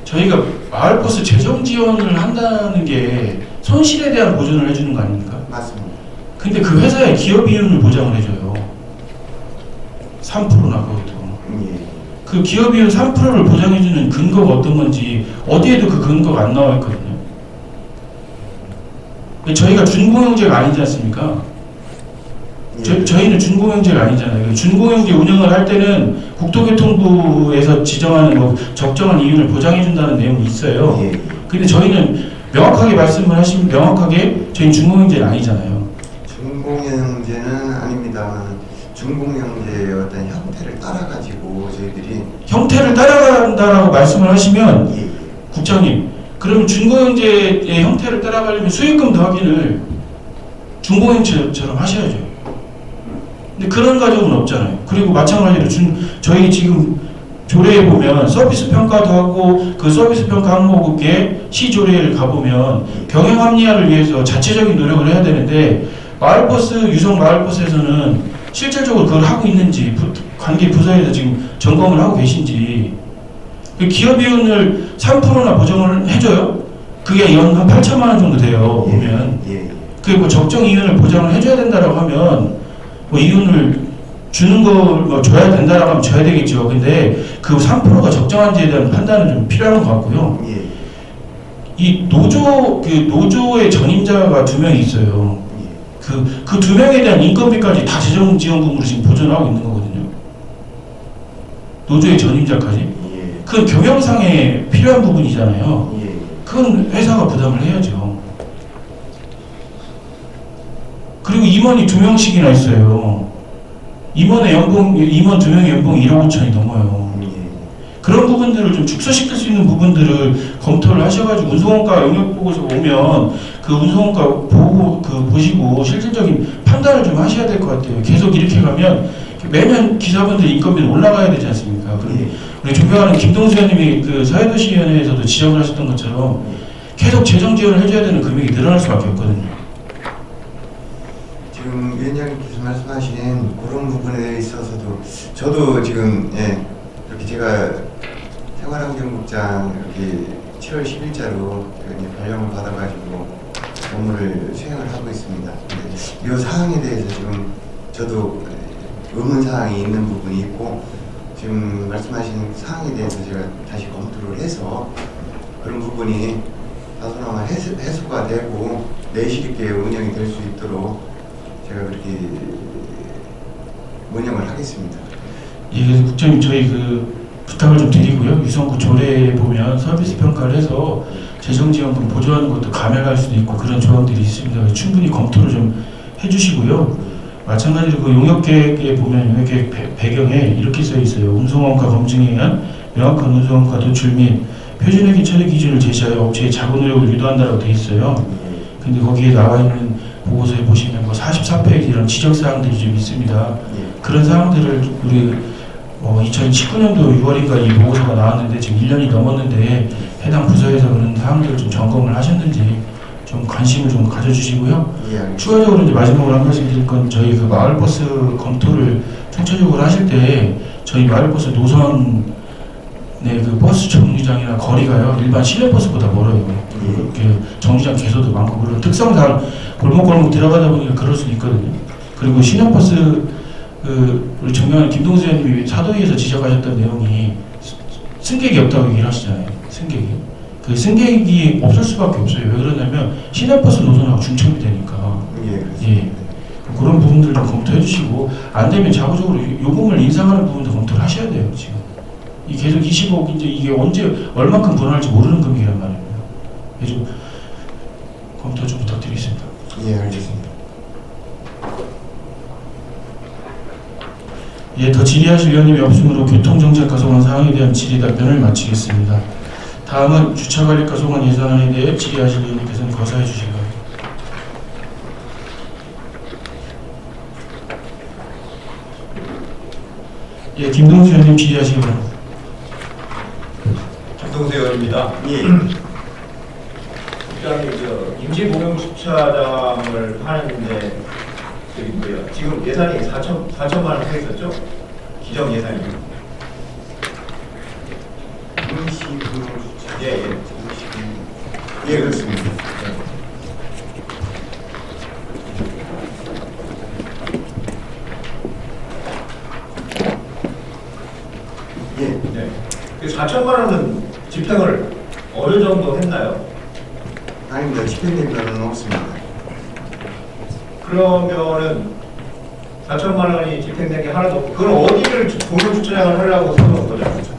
저희가 마을버스 재정 지원을 한다는 게 손실에 대한 보전을 해주는 거 아닙니까? 맞습니다. 근데 그 회사의 기업 이윤을 보장을 해줘요. 3%나 그것도. 예, 그 기업 이윤 3%를 보장해주는 근거가 어떤 건지 어디에도 그 근거가 안 나와 있거든요. 저희가 준공영제가 아니지 않습니까? 예. 저희는 준공영제가 아니잖아요. 준공영제 운영을 할 때는 국토교통부에서 지정하는 뭐 적정한 이윤을 보장해준다는 내용이 있어요. 예, 근데 저희는 명확하게 말씀을 하시면 명확하게 저희는 준공영제는 아니잖아요. 준공영제는 아닙니다만 준공영제의 어떤 형태를 따라가지고 저희들이 형태를 따라간다라고 말씀을 하시면 예, 국장님, 그러면 준공영제의 형태를 따라가려면 수익금 확인을 준공영제처럼 하셔야죠. 근데 그런 과정은 없잖아요. 그리고 마찬가지로 저희 지금 조례에 보면 서비스 평가도 하고 그 서비스 평가 항목에 시조례를 가보면 경영 합리화를 위해서 자체적인 노력을 해야 되는데 마을버스, 유성 마을버스에서는 실질적으로 그걸 하고 있는지 관계 부서에서 지금 점검을 하고 계신지 기업이윤을 3%나 보정을 해줘요. 그게 연 한 8천만 원 정도 돼요. 보면 예. 그 뭐 적정 이윤을 보장을 해줘야 된다라고 하면 뭐 이윤을 주는 걸 뭐 줘야 된다라고 하면 줘야 되겠죠. 근데 그 3%가 적정한지에 대한 판단은 좀 필요한 것 같고요. 예. 이 노조의 전임자가 2명이 있어요. 그 2명에 대한 인건비까지 다 재정지원금으로 지금 보전하고 있는 거거든요. 노조의 전임자까지. 예. 그건 경영상에 필요한 부분이잖아요. 예. 그건 회사가 부담을 해야죠. 그리고 임원이 2명씩이나 있어요. 임원 2명의 연봉이 1억 5천이 넘어요. 그런 부분들을 좀 축소시킬 수 있는 부분들을 검토를 하셔가지고 운송원가 영역 보고서 오면 그 운송원가 보시고 실질적인 판단을 좀 하셔야 될 것 같아요. 계속 이렇게 가면 매년 기사분들 인건비는 올라가야 되지 않습니까? 그리고 우리 존경하는 김동수 의원님이 그 사회도시위원회에서도 지적을 하셨던 것처럼 계속 재정 지원을 해줘야 되는 금액이 늘어날 수밖에 없거든요. 지금 위원장님께서 말씀하신 그런 부분에 있어서도 저도 지금 이렇게 제가 생활환경국장 이렇게 7월 10일자로 발령을 받아가지고 업무를 수행을 하고 있습니다. 근데 이 사항에 대해서 지금 저도 의문 사항이 있는 부분이 있고 지금 말씀하신 사항에 대해서 제가 다시 검토를 해서 그런 부분이 다소나마 해소가 되고 내실 있게 운영이 될 수 있도록 제가 그렇게 운영을 하겠습니다. 예, 그래서 국장님 저희 부탁을 좀 드리고요. 유성구 조례에 보면 서비스 평가를 해서 재정지원금 보조하는 것도 감액할 수도 있고 그런 조항들이 있습니다. 충분히 검토를 좀 해주시고요. 마찬가지로 그 용역계획에 보면 용역계획 배경에 이렇게 써 있어요. 운송원가 검증에 의한 명확한 운송원가 도출 및 표준회계 처리 기준을 제시하여 업체의 자구 노력을 유도한다고 돼 있어요. 근데 거기에 나와 있는 보고서에 보시면 뭐 44페이지 이런 지적 사항들이 좀 있습니다. 그런 사항들을 우리 2019년도 6월인가 이 보고서가 나왔는데 지금 1년이 넘었는데 해당 부서에서 그런 사항들을 좀 점검을 하셨는지 좀 관심을 좀 가져주시고요. 추가적으로 이제 마지막으로 한 말씀 드릴 건 저희 그 마을버스 검토를 총체적으로 하실 때 저희 마을버스 노선 그 버스 정류장이나 거리가요 일반 실내버스보다 멀어요. 그렇게 정류장 개소도 많고 그런 특성상 골목골목 들어가다 보니까 그럴 수도 있거든요. 그리고 신형버스 우리 존경하는 김동수 의원님이 사도위에서 지적하셨던 내용이 승객이 없다고 얘기를 하시잖아요. 승객이. 그 승객이 없을 수밖에 없어요. 왜 그러냐면 시내버스 노선하고 중첩이 되니까. 예. 그런 부분들 좀 검토해 주시고 안 되면 자구적으로 요금을 인상하는 부분도 검토를 하셔야 돼요. 지금. 이 계속 25억 이게 언제 얼마큼 불어날지 모르는 금액이란 말이에요. 그래서 검토 좀 부탁드리겠습니다. 예, 알겠습니다. 예, 더 질의하실 위원님이 없으므로 교통정책과 소관 사항에 대한 질의 답변을 마치겠습니다. 다음은 주차관리과 소관 예산안에 대해 질의하실 위원님께서는 거사해 주시기 바랍니다. 예, 김동수 의원님 질의하시기 바랍니다. 김동수 의원입니다. 예. 국장님, 임시공영주차장을 하는데 드리고요. 지금 예산이 4천만 원 서 있었죠? 기정 예산이. 예, 그렇습니다. 예. 네. 그 4천만 원은 집행을 어느 정도 했나요? 아닙니다. 집행된 거는 없습니다. 그러면은 4천만 원이 집행된 게 하나도 없고 그건 어디를 공영주차장을 하려고 세워놓은 거죠?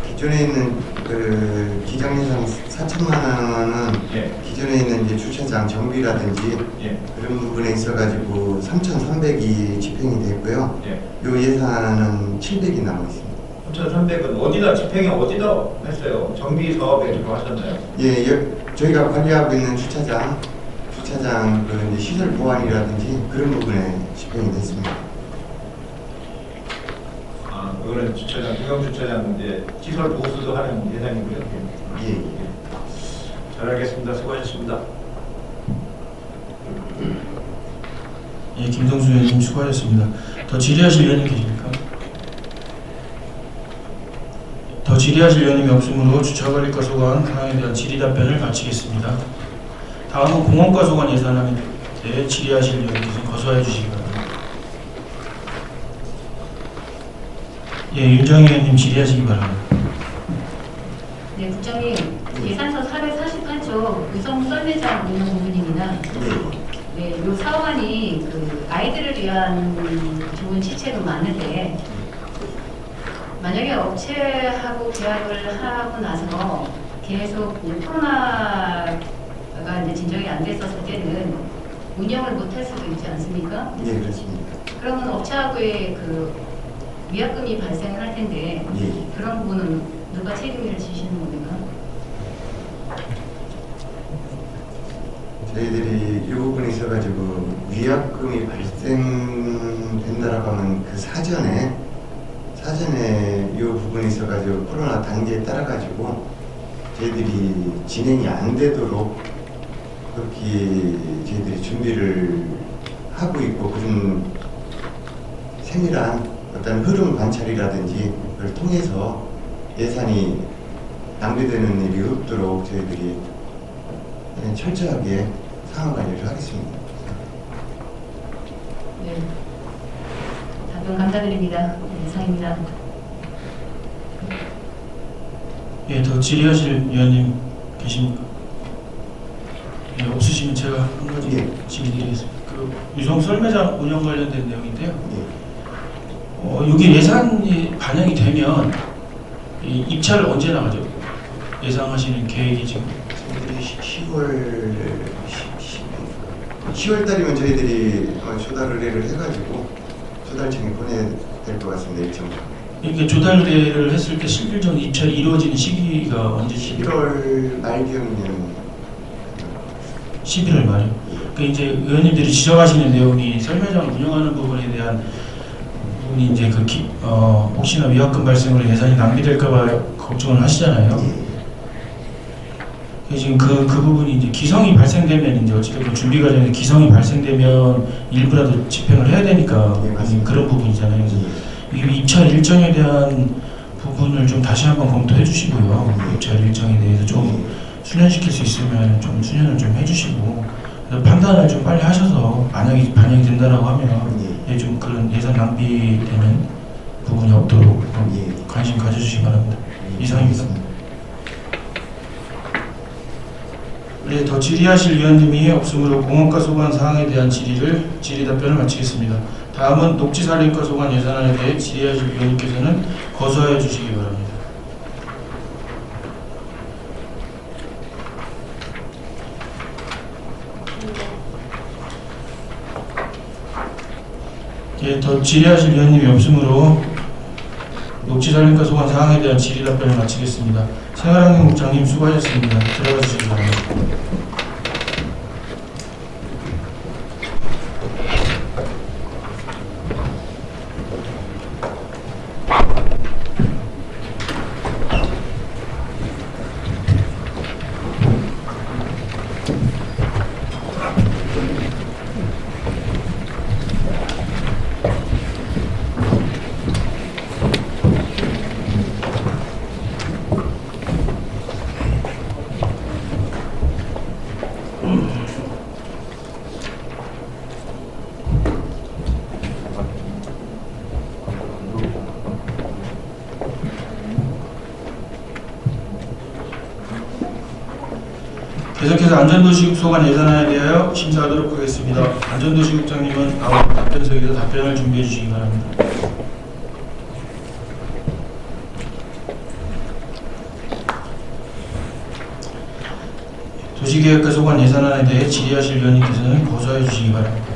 기존에 있는 그 기장예산 4천만 원은 예. 기존에 있는 이제 주차장 정비라든지 예. 그런 부분에 있어가지고 3,300이 집행이 됐고요. 예. 요 예산은 700이 남아 있습니다. 3,300은 어디다 집행이 어디다 했어요? 정비 사업에 좀 하셨나요? 저희가 관리하고 있는 주차장 그 이제 시설 보완이라든지 그런 부분에 집행이 됐습니다. 그거는 주차장, 유형 주차장 이제 시설 보수도 하는 예산이고요. 예, 예. 잘 알겠습니다. 수고하셨습니다. 예, 김동수 의원님 수고하셨습니다. 더 질의하실 의원님 계십니까? 더 질의하실 의원님이 없으므로 주차관리과 소관 사항에 대한 질의 답변을 마치겠습니다. 다음은 공원과 소관 예산안에 대해 질의하실 의원님께서 거소해 주시기 바랍니다. 예, 윤정희 의원님 질의하시기 바랍니다. 네, 국장님, 예산서 448조 의성 썰매장 운영 부분입니다. 네, 이 사업안이 그 아이들을 위한 좋은 시책은 많은데 만약에 업체하고 계약을 하고 나서 계속 이제 코로나가 이제 진정이 안 됐었을 때는 운영을 못할 수도 있지 않습니까? 예, 그렇습니다. 그러면 업체하고의 그 위약금이 발생을 할 텐데 예. 그런 부분은 누가 책임을 지시는 겁니까? 저희들이 이 부분에 있어가지고 위약금이 발생된다라고 하면 그 사전에 이 부분에 있어가지고 코로나 단계에 따라가지고 저희들이 진행이 안 되도록 그렇게 저희들이 준비를 하고 있고 그런 세밀한 어떤 흐름 관찰이라든지 그걸 통해서 예산이 낭비되는 일이 없도록 저희들이 철저하게 상황 관리를 하겠습니다. 네. 답변 감사드립니다. 네, 이상입니다. 예, 더 질의하실 의원님 계십니까? 예, 없으시면 제가 한 가지 예. 질의드리겠습니다. 그 유성 썰매장 운영 관련된 내용인데요. 예. 여기 예산이 반영이 되면 이 입찰을 언제 나가죠? 예상하시는 계획이 지금? 저희들이 10월 달이면 저희들이 조달 의뢰를 해가지고 조달청에 보내야 될 것 같습니다. 일정. 이게 조달대를 했을 때 실질적인 입찰이 이루어지는 시기가 언제지? 11월 말경이면 11월 말이요. 그 이제 의원님들이 지적하시는 내용이 썰매장을 운영하는 부분에 대한 부분이 이제 혹시나 위약금 발생으로 예산이 낭비될까봐 걱정을 하시잖아요. 지금 그 부분이 이제 기성이 발생되면 이제 어찌됐든 준비 과정에 기성이 발생되면 일부라도 집행을 해야 되니까 네, 맞습니다. 그런 부분이잖아요. 그래서 이 입찰 일정에 대한 부분을 좀 다시 한번 검토해 주시고요. 입찰 일정에 대해서 좀 수년시킬 수 있으면 좀 수년을 좀 해주시고 그래서 판단을 좀 빨리 하셔서 만약에 반영이 된다라고 하면 좀 그런 예산 낭비되는 부분이 없도록 관심 가져주시기 바랍니다. 이상입니다. 네, 더 질의하실 위원님이 없으므로 공원과 소관 사항에 대한 질의 답변을 마치겠습니다. 다음은 녹지산림과 소관 예산안에 대해 질의하실 위원님께서는 거소하여 주시기 바랍니다. 예, 더 질의하실 위원님이 없으므로 녹지산림과 소관 사항에 대한 질의 답변을 마치겠습니다. 생활환경국장님 수고하셨습니다. 들어가 주시기 바랍니다. 계속해서 안전도시국 소관 예산안에 대하여 심사하도록 하겠습니다. 안전도시국장님은 다음 답변석에서 답변을 준비해 주시기 바랍니다. 도시계획과 소관 예산안에 대해 질의하실 위원님께서는 거소해 주시기 바랍니다.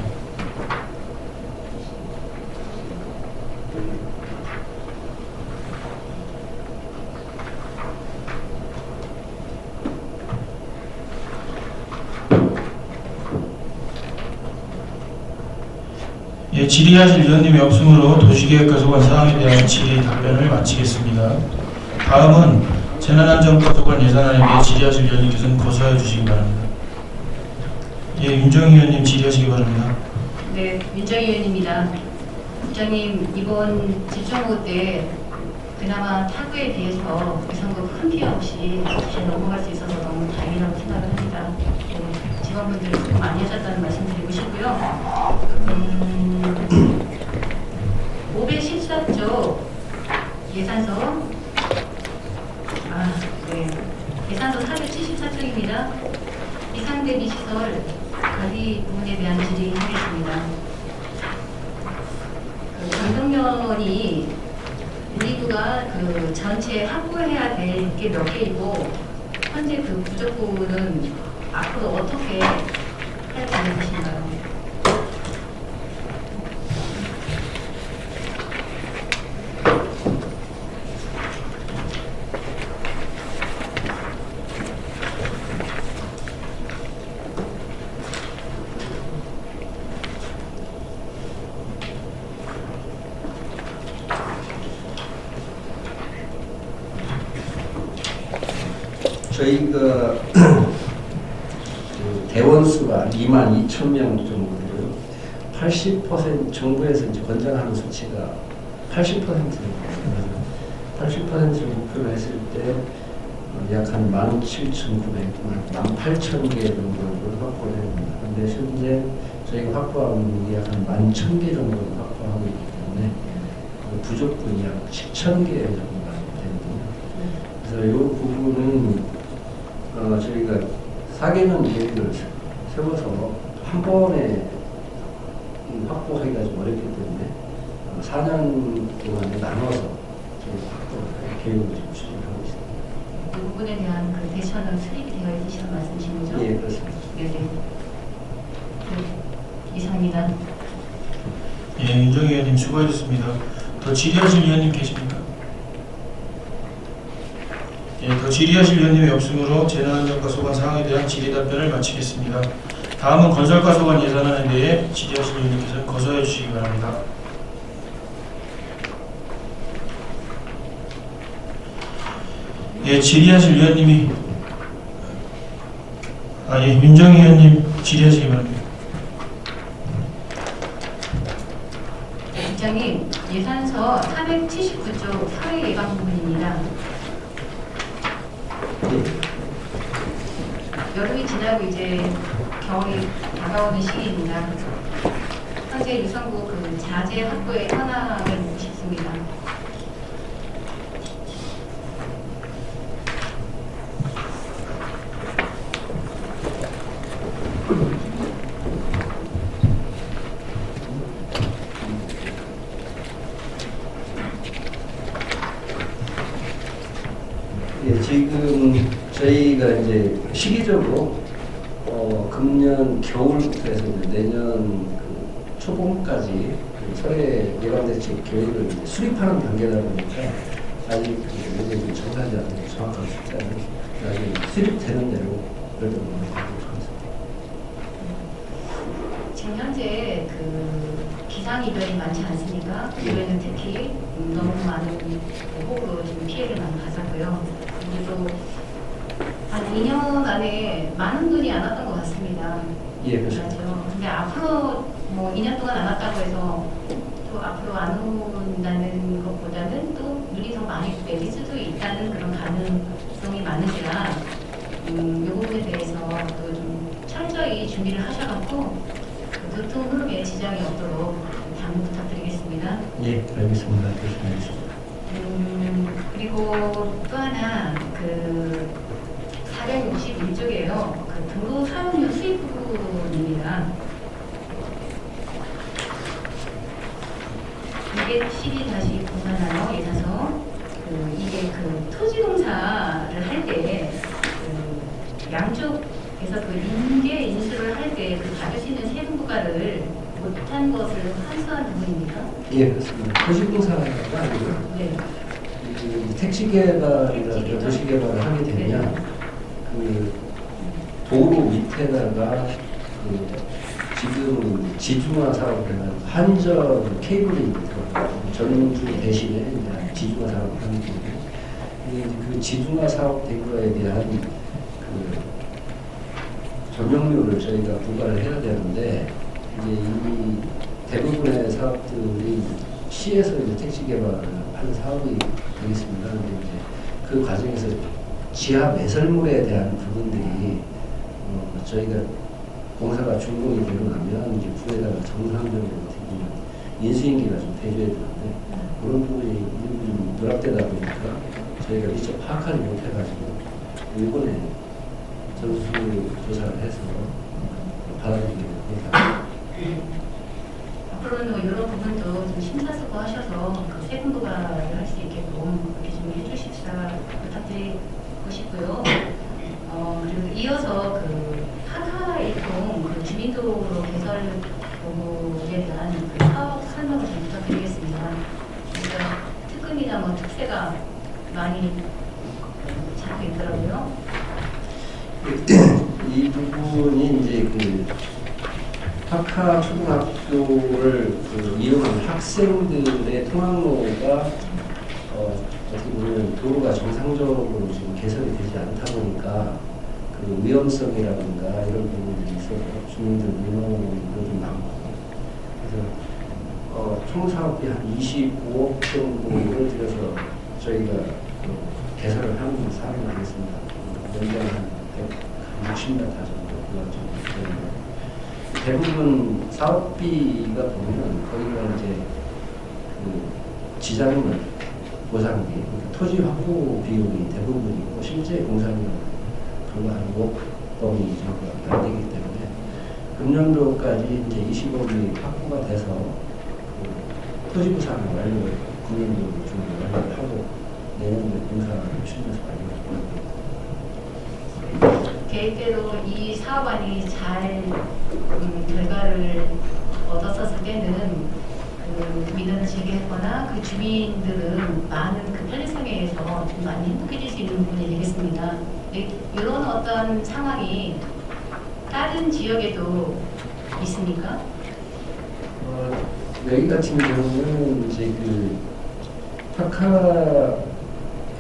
예, 예, 질의하실 위원님이 없으므로 도시계획과 소관 사항에 대한 질의 답변을 마치겠습니다. 다음은 재난안전과 소관 예산안에 대해 질의하실 위원님께서는 거소하여 주시기 바랍니다. 예, 윤정희 위원님 질의하시기 바랍니다. 네, 윤정희 의원입니다. 국장님, 이번 집정호 때 그나마 타구에 비해서 예상도 큰 피해 없이 잘 넘어갈 수 있어서 너무 다행이라고 생각을 합니다. 직원분들이 수고 많이 하셨다는 말씀 드리고 싶고요. 514조 예산서, 예산서 474쪽입니다. 이상 대비 시설 관리 부분에 대한 질의하겠습니다. 장동련이 리그가 전체 확보해야 될 게 몇 개이고 현재 그 부족 부분은 앞으로 어떻게 할 계획이신가요? 저희가 그 대원수가 22,000명 정도고요. 80% 정부에서 이제 권장하는 수치가 80%입니다. 80%를 목표로 했을 때 약 한 17,900, 18,000개 정도를 확보를 합니다. 그런데 현재 저희가 확보하는 게 약 한 11,000개 정도를 확보하고 있기 때문에 부족분이 약 10,000개 정도가 됩니다. 그래서 이 부분은 저희가 4개년 계획을 세워서 한 번에 확보하기가 좀 어렵기 때문에 4년 동안에 나눠서 저희가 확보할 계획을 지금 추진하고 있습니다. 이 부분에 대한 그 대처는 수립이 되어 있으시는 말씀이신 거죠? 예, 그렇습니다. 네네. 이상입니다. 예, 윤정희 위원님 수고하셨습니다. 더 질의하실 위원님 계십니까? 예, 더 질의하실 위원님이 없으므로 재난안전과 소관 사항에 대한 질의 답변을 마치겠습니다. 다음은 건설과 소관 예산안에 대해 질의하실 위원님께서는 거소해 주시기 바랍니다. 예, 질의하실 위원님이 윤정희 위원님 질의하시기 바랍니다. 국장님, 예산서 479조 사회 예방 부분입니다. 여름이 지나고 이제 겨울이 다가오는 시기입니다. 현재 유성구 그 자재 확보에 현황을 묻고 싶습니다. 예, 지금 저희가 이제 시기적으로 금년 겨울부터 해서 이제 내년 그 초봄까지 그 설해 예방대책 계획을 이제 수립하는 단계다 보니까 아직 이제 좀 정하지 않은 정확한 숫자는 아직 수립되는 대로 그래도 하고 있습니다. 지금 현재 그 기상이변이 많지 않습니까? 올해는 특히 너무 많은 폭우로 지금 피해를 많이 받았고요. 그리고 한 2년 안에 많은 눈이 안 왔던 것 같습니다. 예, 그렇습니다. 맞아요. 근데 앞으로 뭐 2년 동안 안 왔다고 해서 또 앞으로 안 온다는 것보다는 또 눈이 더 많이 내릴 수도 있다는 그런 가능성이 많으시라 이 부분에 대해서 또 좀 철저히 준비를 하셔갖고 그 교통 흐름에 지장이 없도록 당부 부탁드리겠습니다. 예, 알겠습니다. 그렇게 하겠습니다. 그리고 또 하나 그 461쪽이에요. 그 도로 사용료 수입 부분입니다. 이게 12-94 예산서 이게 그 토지공사를 할 때 그 양쪽에서 그 인계 인수를 할 때 그 받을 수 있는 세금 부과를 못한 것을 환수한 부분입니까? 예, 그렇습니다. 도시공사가 아니고요. 네. 이 택지개발이나 도시개발을 하게 되면 그 도로 밑에다가 그 지금 지중화 사업을 해가지고 한전 케이블이 들어가고 전주 대신에 이제 지중화 사업을 하는 거예요. 근데 이제 그 지중화 사업 된 거에 대한 그 전용료를 저희가 부과를 해야 되는데 이제 이 대부분의 사업들이 시에서 이제 택지 개발을 하는 사업이 되겠습니다. 근데 이제 그 과정에서 지하 매설물에 대한 부분들이 저희가 공사가 준공이 되고 나면 이제 부에다가 정상적으로 인수인계가 좀 돼줘야 되는데 그런 부분이 좀 누락되다 보니까 저희가 미처 파악하지 못해가지고 이번에 전수 조사를 해서 받아들이게 됩니다. 앞으로는 뭐 이런 부분도 좀 심사숙고하셔서 그 세금 부과를 할 수 있게끔 그렇게 좀 해주십사 부탁드리고 싶고요. 그리고 이어서 그 하카 일동 그 주민도로 개설 부분에 대한 그 사업 설명을 좀 부탁드리겠습니다. 그러니까 특근이나 뭐 특세가 많이 잡혀 있더라고요. 이 부분이 이제 그 하카 초등학교를 그 이용하는 학생들의 통학로가 어떻게 보면 도로가 정상적으로 지금 개설이 되지 않다 보니까 그 위험성이라든가 이런 부분들이 있어서 주민들 민원도 좀 많고 그래서 총 사업비 한 25억 정도를 들여서 저희가 그 개설을 하는 사업이 되겠습니다. 연장 한 160m 정도 되는데 대부분 사업비가 보면 거기가 이제 그 지자물 보상비, 그러니까 토지 확보 비용이 대부분이고 실제 공사비는 불과 한 5억 범위 정도밖에 안 되기 때문에 금년도까지 이제 20억이 확보가 돼서 그 토지 보상을 완료, 금년도 준비 완료를 하고 내년도에 공사를 추진해서 완료를 계획대로 이 사업안이 잘 결과를 얻었었을 때는 그 민원을 제기했거나 그 주민들은 많은 그 편리성에 의해서 좀 많이 행복해질 수 있는 부분이 되겠습니다. 이런 어떤 상황이 다른 지역에도 있습니까? 여기 같은 경우는 이제 그 하카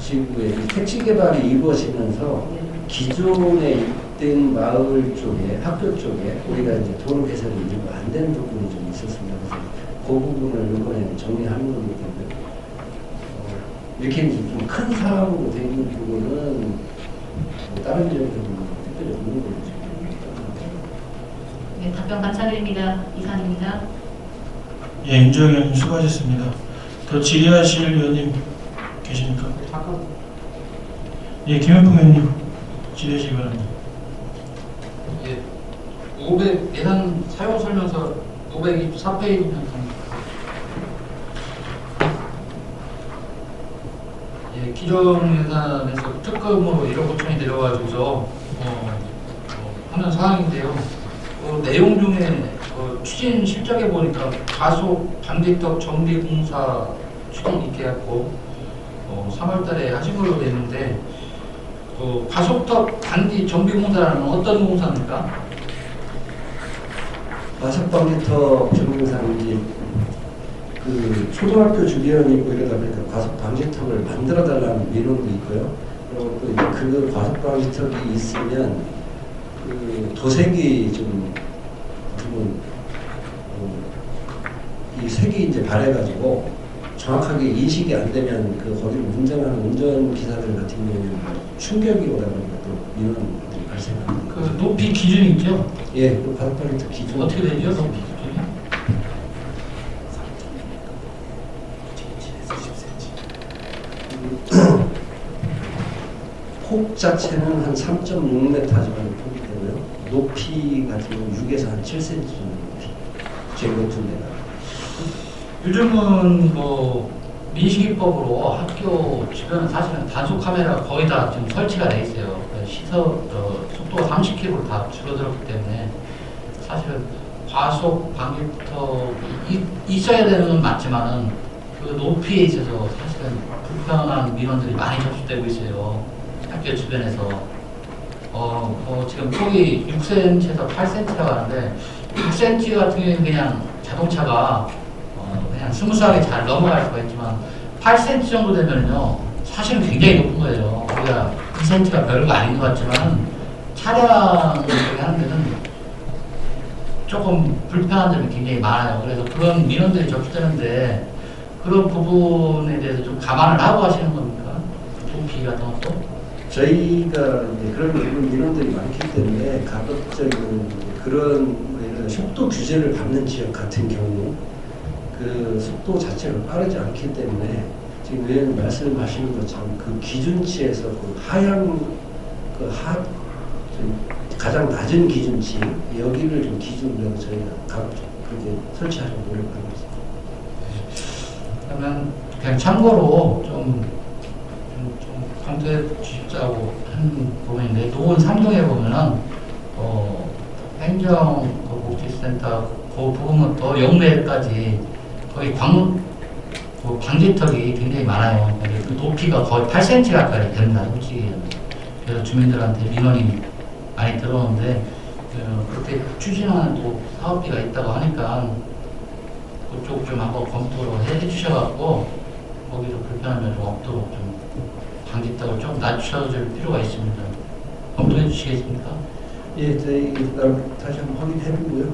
지구에 택지 개발이 이루어지면서 기존에 있던 마을 쪽에 학교 쪽에 우리가 이제 도로 개설이 일부 안 된 부분이 좀 있었습니다. 그래서 그 부분을 이번에 정리하는 거기 때문에 이렇게 좀 큰 사업으로 되어 있는 부분은 뭐 다른 지역에서는 특별히 없는 걸로 네, 답변 감사드립니다. 이상입니다. 예, 윤주영 의원님 수고하셨습니다. 더 질의하실 의원님 계십니까? 예, 김현풍 의원님 질의하시기 바랍니다. 예, 500 예산 사용 설명서 524페이지입니다. 예, 기존 예산에서 특검으로 1억 5천이 내려가지고서 하는 사항인데요. 내용 중에 추진 실적에 보니까 가속 방지턱 정비 공사 추진 이렇게 해갖고 3월달에 하신 걸로 되어 있는데 가속턱 단지 정비 공사는 어떤 공사입니까? 과속 정비공사는 이제 그 초등학교 주변이 있고 이러다 보니까 과속 방지턱을 만들어 달라는 민원도 있고요. 그리고 또 이제 그 과속 방지턱이 있으면 그 도색이 좀 이 색이 이제 바래가지고 정확하게 인식이 안 되면 그 거기를 운전하는 운전기사들 같은 경우는 충격이 오다 보니까 또 민원들이 발생합니다. 그 높이 기준이 있죠? 예, 그 과속 방지턱 기준 어떻게 되죠? 높이 기준이? 폭 자체는 한 3.6m 정도 폭이 되고요. 높이 같은 경우는 6에서 한 7cm 정도 높이. 제일 높은 데가. 요즘은 민식이법으로 학교 주변은 사실은 단속 카메라가 거의 다 지금 설치가 돼 있어요. 속도가 30km로 다 줄어들었기 때문에 사실은 과속 방지턱이 있어야 되는 건 맞지만은 그 높이에 있어서 사실은 불편한 민원들이 많이 접수되고 있어요. 학교 주변에서. 지금 폭이 6cm에서 8cm라고 하는데 6cm 같은 경우에는 그냥 자동차가 그냥 스무스하게 잘 넘어갈 수가 있지만 8cm 정도 되면요 사실은 굉장히 높은 거예요. 우리가 2cm가 별거 아닌 것 같지만 차량을 하는 데는 조금 불편한 점이 굉장히 많아요. 그래서 그런 민원들이 접수되는데 그런 부분에 대해서 좀 감안을 하고 하시는 겁니까? 높이 같은 것도? 저희가 이제 그런 부분 민원들이 많기 때문에 가급적인 그런 예를 들어 속도 규제를 받는 지역 같은 경우 그 속도 자체가 빠르지 않기 때문에 지금 의원님 말씀하시는 것처럼 그 기준치에서 그 하향 가장 낮은 기준치 여기를 좀 기준으로 저희가 그렇게 설치하려고 노력하고 있습니다. 그러면 그냥 참고로 좀 강조해 주십사고 한 부분인데 노원 3동에 보면은 행정 복지센터 그 부분부터 영내까지 거의 방지턱이 굉장히 많아요. 그 높이가 거의 8cm 가까이 됩니다. 솔직히 그래서 주민들한테 민원이 많이 들어오는데 그렇게 추진하는 또 사업비가 있다고 하니까 그쪽 좀 한번 검토를 해주셔갖고 거기서 불편한 점이 없도록 좀 방지턱을 좀 낮춰줄 필요가 있습니다. 검토해 주시겠습니까? 예, 저희 다시 한번 확인해보고요.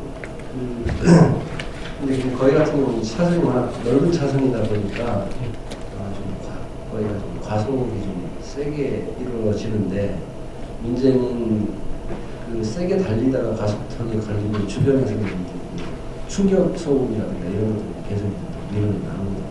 근데 거기 같은 경우는 차선이 워낙 넓은 차선이다 보니까 거기가 좀 과속이 좀 세게 이루어지는데 문제는 그 세게 달리다가 가속턱에 걸리면 주변에서는 충격 소음이라든가 이런 것들이 계속 민원이 나오거든요.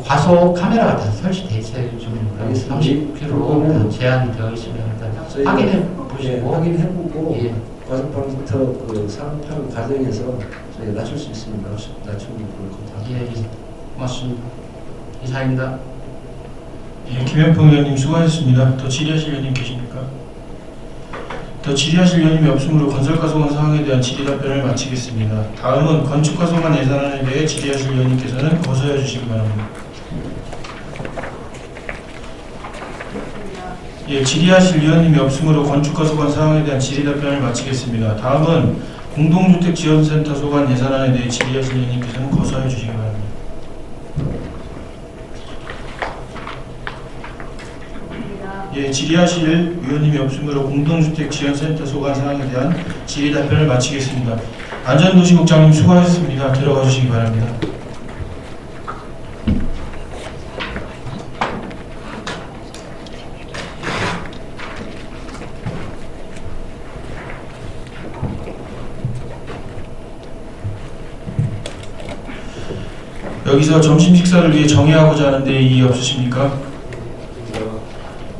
과속 카메라가 다 설치돼 있어요. 요즘 알겠습니다. 30km 제한이 되어 있으면 일단 확인해 보시고 확인해보고 예. 과속 방지턱 그 사업하는 과정에서 저희가 낮출 수 있으면 낮추는 걸 검토하겠습니다. 예, 고맙습니다. 이상입니다. 예, 김현평 의원님 수고하셨습니다. 더 질의하실 의원님 계십니까? 더 질의하실 의원님이 없으므로 건설가소관 사항에 대한 질의 답변을 마치겠습니다. 다음은 건축가소관 예산안에 대해 질의하실 의원님께서는 거서해 주시기 바랍니다. 예, 질의하실 의원님이 없으므로 건축가소관 사항에 대한 질의 답변을 마치겠습니다. 다음은 공동주택지원센터 소관 예산안에 대해 질의하실 의원님께서는 거서해 주시기 바랍니다. 예, 질의하실 의원님이 없으므로 공동주택지원센터 소관 사항에 대한 질의 답변을 마치겠습니다. 안전도시국장님 수고하셨습니다. 들어가 주시기 바랍니다. 여기서 점심 식사를 위해 정회하고자 하는데 이의 없으십니까?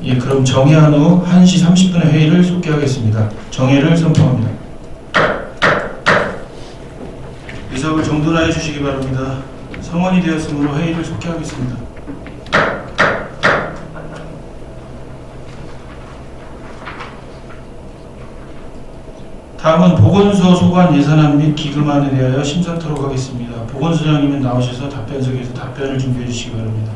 예, 그럼 정회한 후 1시 30분에 회의를 속개하겠습니다. 정회를 선포합니다. 의석을 정돈하여 주시기 바랍니다. 성원이 되었으므로 회의를 속개하겠습니다. 다음은 보건소 소관 예산안 및 기금안에 대하여 심사토록 하겠습니다. 보건소장님은 나오셔서 답변석에서 답변을 준비해 주시기 바랍니다.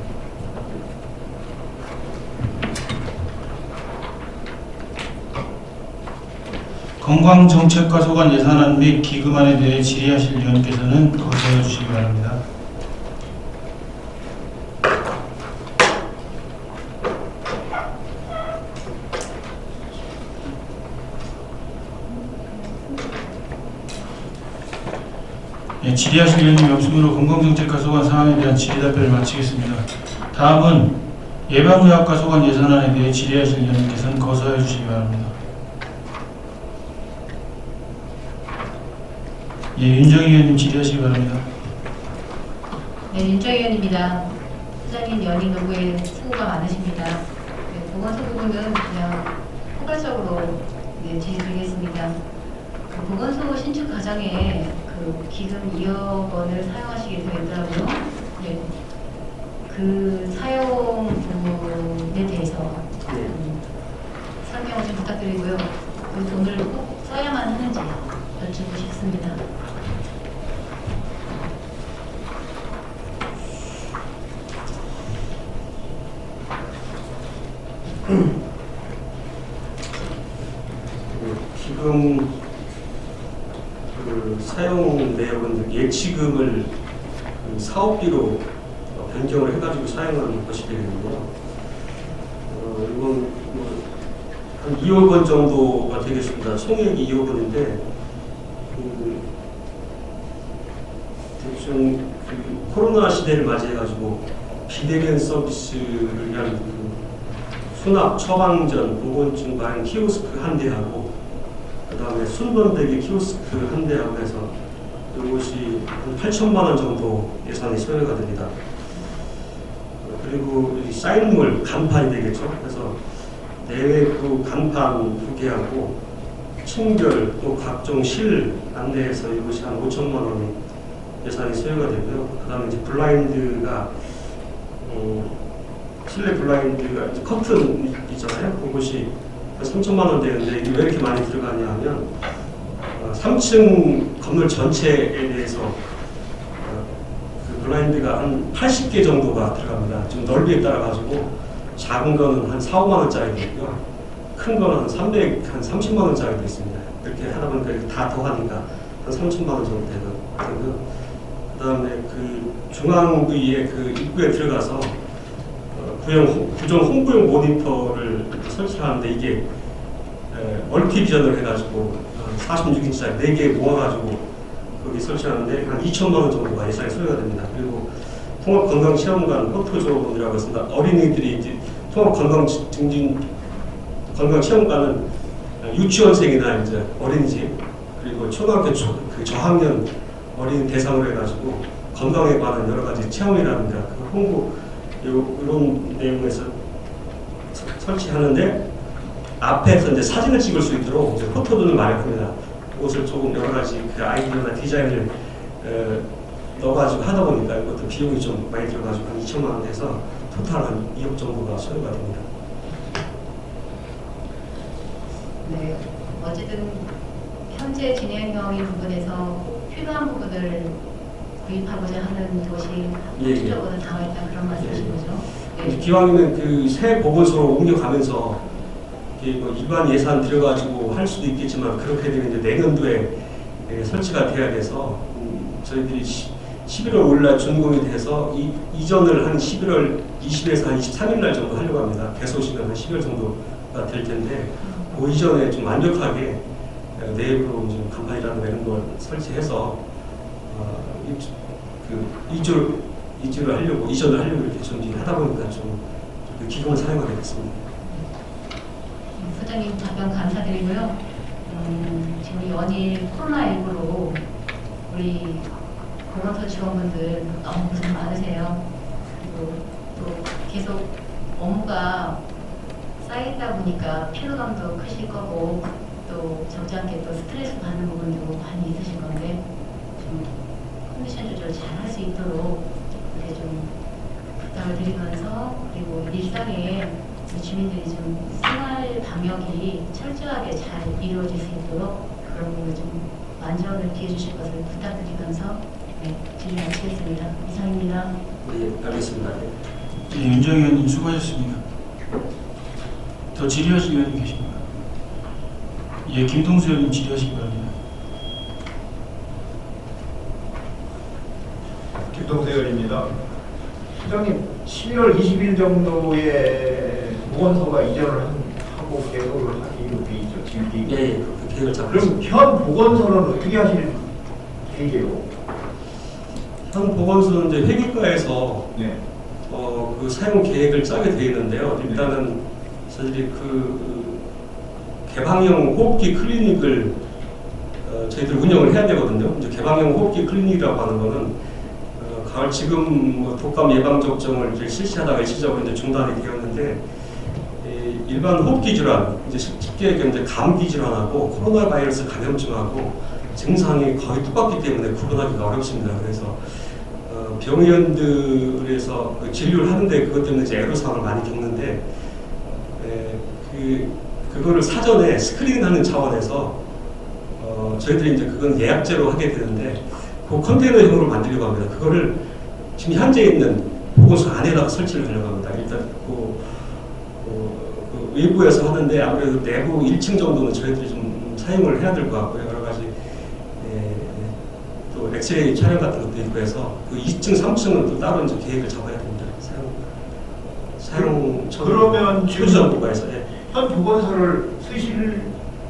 건강정책과 소관 예산안 및 기금안에 대해 질의하실 의원께서는 거서해 주시기 바랍니다. 예, 질의하실 의원님이 없으므로 건강정책과 소관 사항에 대한 질의 답변을 마치겠습니다. 다음은 예방의학과 소관 예산안에 대해 질의하실 의원님께서는 거서해 주시기 바랍니다. 예, 윤정희 의원님 질의하시기 바랍니다. 네, 윤정희 의원입니다. 소장님 연임 노고에 수고가 많으십니다. 네, 보건소 부분은 그냥 포괄적으로 질의드리겠습니다. 그 보건소 신축 과정에 그 기금 2억 원을 사용하시게 되어 있더라고요. 네, 그 사용 부분에 대해서 설명을 좀 부탁드리고요. 그 돈을 꼭 써야만 하는지 여쭙고 싶습니다. 지금 그 사용 내역은 예치금을 그 사업비로 변경을 해가지고 사용하는 것이 되겠는데요. 이건 한 2억 원 정도가 되겠습니다. 총액이 2억 원인데 그 대충 그 코로나 시대를 맞이해가지고 비대면 서비스를 위한 그 수납, 처방전, 보건증 발행 키오스크 한 대하고 그 다음에 순번대기 키오스크 한 대하고 해서 이것이 한 8천만 원 정도 예산이 소요가 됩니다. 그리고 이 사인물 간판이 되겠죠. 그래서 내외부 간판 2개하고 층별 또 각종 실 안내에서 이것이 한 5천만 원이 예산이 소요가 되고요. 그 다음에 이제 블라인드가 실내 블라인드가 이제 커튼 있잖아요. 그것이 한 3천만 원 되는데 이게 왜 이렇게 많이 들어가냐 하면 3층 건물 전체에 대해서 그 블라인드가 한 80개 정도가 들어갑니다. 좀 넓이에 따라 가지고 작은 거는 한 4, 5만 원짜리도 있고요. 큰 거는 한 30만 원짜리도 있습니다. 이렇게 하다 보니까 이렇게 다 더하니까 한 3천만 원 정도 되고요. 그 다음에 그 중앙 부위에 그 입구에 들어가서 구정 홍보용 모니터를 설치하는데 이게 멀티비전을 해가지고 46인치짜리 4개 모아가지고 거기 설치하는데 한 2천만 원 정도가 예산이 소요가 됩니다. 그리고 통합건강체험관 포토존이라고 했습니다. 어린이들이 이제 통합건강체험관은 유치원생이나 이제 어린이집 그리고 초등학교 그 저학년 어린이 대상으로 해가지고 건강에 관한 여러 가지 체험이라든가 그 홍보 이런 내용에서 설치하는데 앞에서 이제 사진을 찍을 수 있도록 이제 포토존을 마련합니다. 그것을 조금 여러 가지 그 아이디어나 디자인을 넣어가지고 하다 보니까 이것도 비용이 좀 많이 들어가지고 한 2천만 원 돼서 토탈 한 2억 정도가 소요가 됩니다. 네, 어쨌든 현재 진행형인 부분에서 필요한 부분을 구입하고자 하는 것이 합리적으로 당했다 그런 말씀이신 거죠? 네. 기왕이면 그 새 보건소로 옮겨가면서 이게 뭐 일반 예산 들여가지고 할 수도 있겠지만 그렇게 되면 이제 내년도에 설치가 돼야 돼서 저희들이 11월 5일날 준공이 돼서 이전을 한 11월 20일에서 한 23일날 정도 하려고 합니다. 개소식은 한 10일 정도가 될 텐데 그 이전에 좀 완벽하게 내부로 좀 간판이라든가 이런 걸 설치해서 이전을 하려고 이렇게 준비하다 보니까 좀 기금을 사용하게 됐습니다. 소장님 답변 감사드리고요. 지금 연일 코로나19로 우리 보건소 직원분들 너무 고생 많으세요. 그리고 또 계속 업무가 쌓이다 보니까 피로감도 크실 거고 또 적지 않게 또 스트레스 받는 부분도 많이 있으실 건데 좀 컨디션 조절 잘 할 수 있도록 이렇게 좀 부탁을 드리면서 그리고 일상에 주민들이 좀 생활 방역이 철저하게 잘 이루어질 수 있도록 그런 부분을 좀 만전을 기해 주실 것을 부탁드리면서 질의 마치겠습니다. 이상입니다. 네, 알겠습니다. 네, 윤정희 의원님 수고하셨습니다. 더 질의하실 의원님 계십니까? 예, 김동수 의원님 질의하시기 바랍니다. 김동수 의원입니다. 소장님, 11월 20일 정도에 보건소가 이전을 하고 개소를 하기로 돼 있죠. 지금 계획이. 네, 그 계획을 잡고 그럼 있습니다. 현 보건소는 어떻게 하실 계획이에요? 현 보건소는 이제 회계과에서 네. 그 사용 계획을 짜게 되어 있는데요. 일단은 저희들이 개방형 호흡기 클리닉을 저희들 운영을 해야 되거든요. 이제 개방형 호흡기 클리닉이라고 하는 거는 가을 지금 뭐 독감 예방 접종을 이제 실시하다가 일시적으로 이제 중단이 되었는데 일반 호흡기 질환, 이제 쉽게 얘기하면 이제 감기 질환하고 코로나 바이러스 감염증하고 증상이 거의 똑같기 때문에 구분하기가 어렵습니다. 그래서 병의원들에서 그 진료를 하는데 그것 때문에 이제 애로사항을 많이 겪는데 그거를 사전에 스크린하는 차원에서 저희들이 이제 그건 예약제로 하게 되는데 그 컨테이너형으로 만들려고 합니다. 그거를 지금 현재 있는 보건소 안에다가 설치를 하려고 합니다. 일단 외부에서 하는데 아무래도 내부 1층 정도는 저희들이 좀 사용을 해야 될 것 같고요. 여러 가지 또 엑스레이 촬영 같은 것도 있고 해서 그 2층, 3층은 또 따로 이제 계획을 잡아야 됩니다. 사용 그러면 지금 표지정보가에서 현 보건소를 쓰실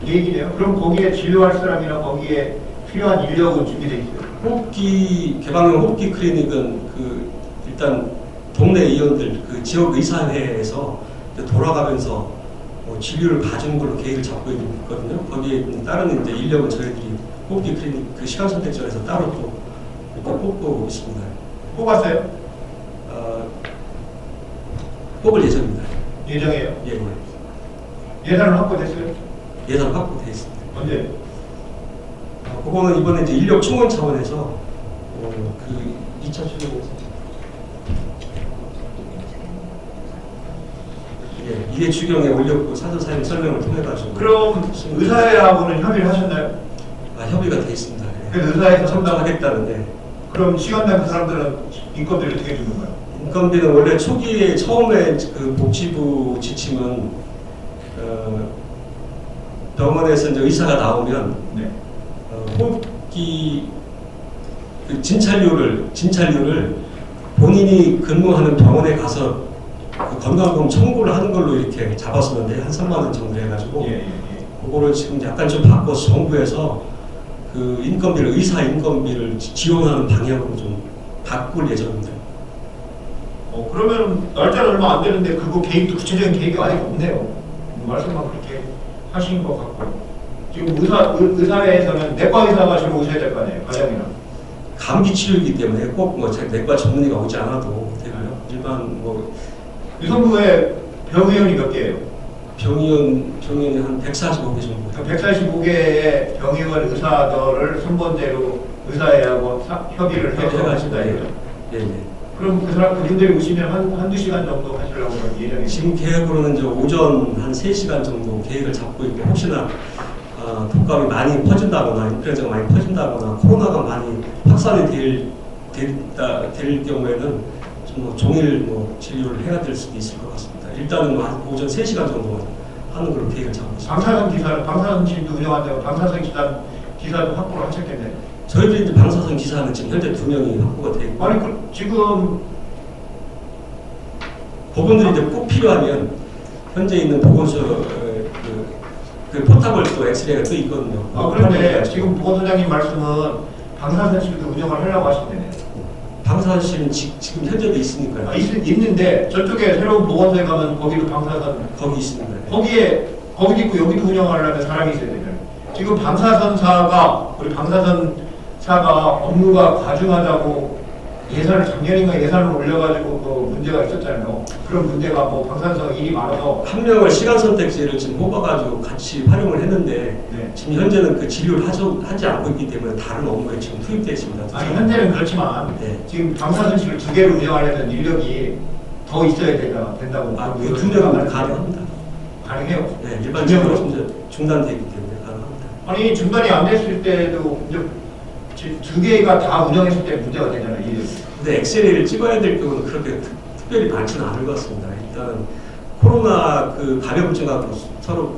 계획이네요. 그럼 거기에 진료할 사람이나 거기에 필요한 인력은 준비되어 있어요. 호흡기 개방형 호흡기 클리닉은 그 일단 동네 의원들 그 지역 의사회에서 돌아가면서 진료를 봐주는 걸로 계획을 잡고 있거든요. 거기에 다른 이제 인력은 저희들이 호흡기 클리닉 그 시간 선택전에서 따로 또 이렇게 뽑고 있습니다. 뽑았어요? 뽑을 예정입니다. 예정이에요. 예, 예산은 확보됐어요? 예산 확보돼 있습니다. 언제? 그거는 이번에 이제 인력 충원 차원에서 그 2차 추경에서 2회 추경에 올렸고 사전 사용 설명을 통해 가지고 그럼 의사회하고는 협의를 하셨나요? 협의가 돼 있습니다. 예. 그래서 의사회에서 참석하겠다는데 그럼 시간당 그 사람들은 인건비를 어떻게 주는 거예요? 인건비는 원래 초기에 처음에 그 복지부 지침은 병원에서 이제 의사가 나오면 네. 호흡기 그 진찰료를 본인이 근무하는 병원에 가서 그 건강보험 청구를 하는 걸로 이렇게 잡았었는데 한 3만 원 정도 해가지고 그거를 지금 약간 좀 바꿔서 정부에서 그 인건비를 의사 인건비를 지원하는 방향으로 좀 바꿀 예정입니다. 그러면 날짜는 얼마 안 되는데 그거 계획도 구체적인 계획이 아직 없네요. 말씀만 그렇게 하신 것 같고 지금 의사회에서는 내과 의사가 주로 오셔야 될 거 아니에요, 과장이랑. 감기 치료이기 때문에 꼭 뭐 내과 전문의가 오지 않아도 되고요. 일반 뭐 의성부에 병의원이 몇 개예요? 병의원이 한 145개 정도. 145개의 병의원 의사들을 선번제로 의사회하고 협의를 해서 하신다 이거죠? 예. 그럼 그분들이 오시면 한두 시간 정도 하시려고 예정이 지금 계획으로는 이제 오전 한 3시간 정도 계획을 잡고 있고 혹시나 독감이 많이 퍼진다거나 인플루엔자가 많이 퍼진다거나 코로나가 많이 확산이 될 경우에는 좀 종일 진료를 해야 될 수도 있을 것 같습니다. 일단은 한 오전 3시간 정도 하는 걸로 계획을 잡고 있습니다. 방사선실도 운영한다고 방사선 기사도 확보를 하셨겠네요. 저희들이 이제 방사선 기사는 지금 현재 2명이 확보가 되어 있고 아니 지금 그분들이 이제 꼭 필요하면 현재 있는 보건소 그 포탑을 또 엑스레이가 또 있거든요. 그런데 지금 보건소장님 말씀은 방사선실도 운영을 하려고 하신다네요. 방사선실은 지금 현재도 있으니까요. 있는데 저쪽에 새로운 보건소에 가면 거기도 방사선 거기 있습니다. 거기도 있고 여기도 운영하려면 사람이 있어야 되잖아요. 지금 우리 방사선사가 업무가 과중하다고 작년인가 예산을 올려가지고 그 문제가 있었잖아요. 그런 문제가 방사선사가 일이 많아서 한 명을 시간 선택제를 지금 뽑아가지고 같이 활용을 했는데 지금 현재는 그 진료를 하지 않고 있기 때문에 다른 업무에 지금 투입되어 있습니다. 아니 현재는 그렇지만 지금 방사선실을 2개를 운영하려면 인력이 더 있어야 된다고. 그 2명은 가능합니다. 가능해요? 네, 일반적으로 중단되어 있기 때문에 가능합니다. 아니 중단이 안 됐을 때도 이제 2개가 다 운영했을 때 문제가 되잖아요. 근데 엑스레이를 찍어야 될 경우는 그렇게 특별히 많지는 않을 것 같습니다. 일단 코로나 그 감염증하고 서로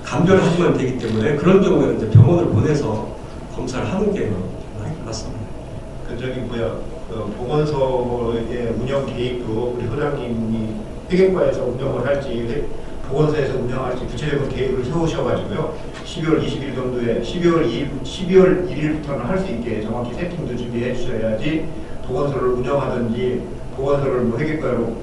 감별을 하면 되기 때문에 그런 경우에는 이제 병원을 보내서 검사를 하는 게 맞습니다. 보건소의 운영 계획도 우리 소장님이 회계과에서 운영을 할지 보건소에서 운영할지 구체적인 계획을 세우셔가지고요. 12월 20일 정도에 12월 1일부터는 할 수 있게 정확히 세팅도 준비해 주셔야지 보건소를 운영하든지 보건소를 회계과로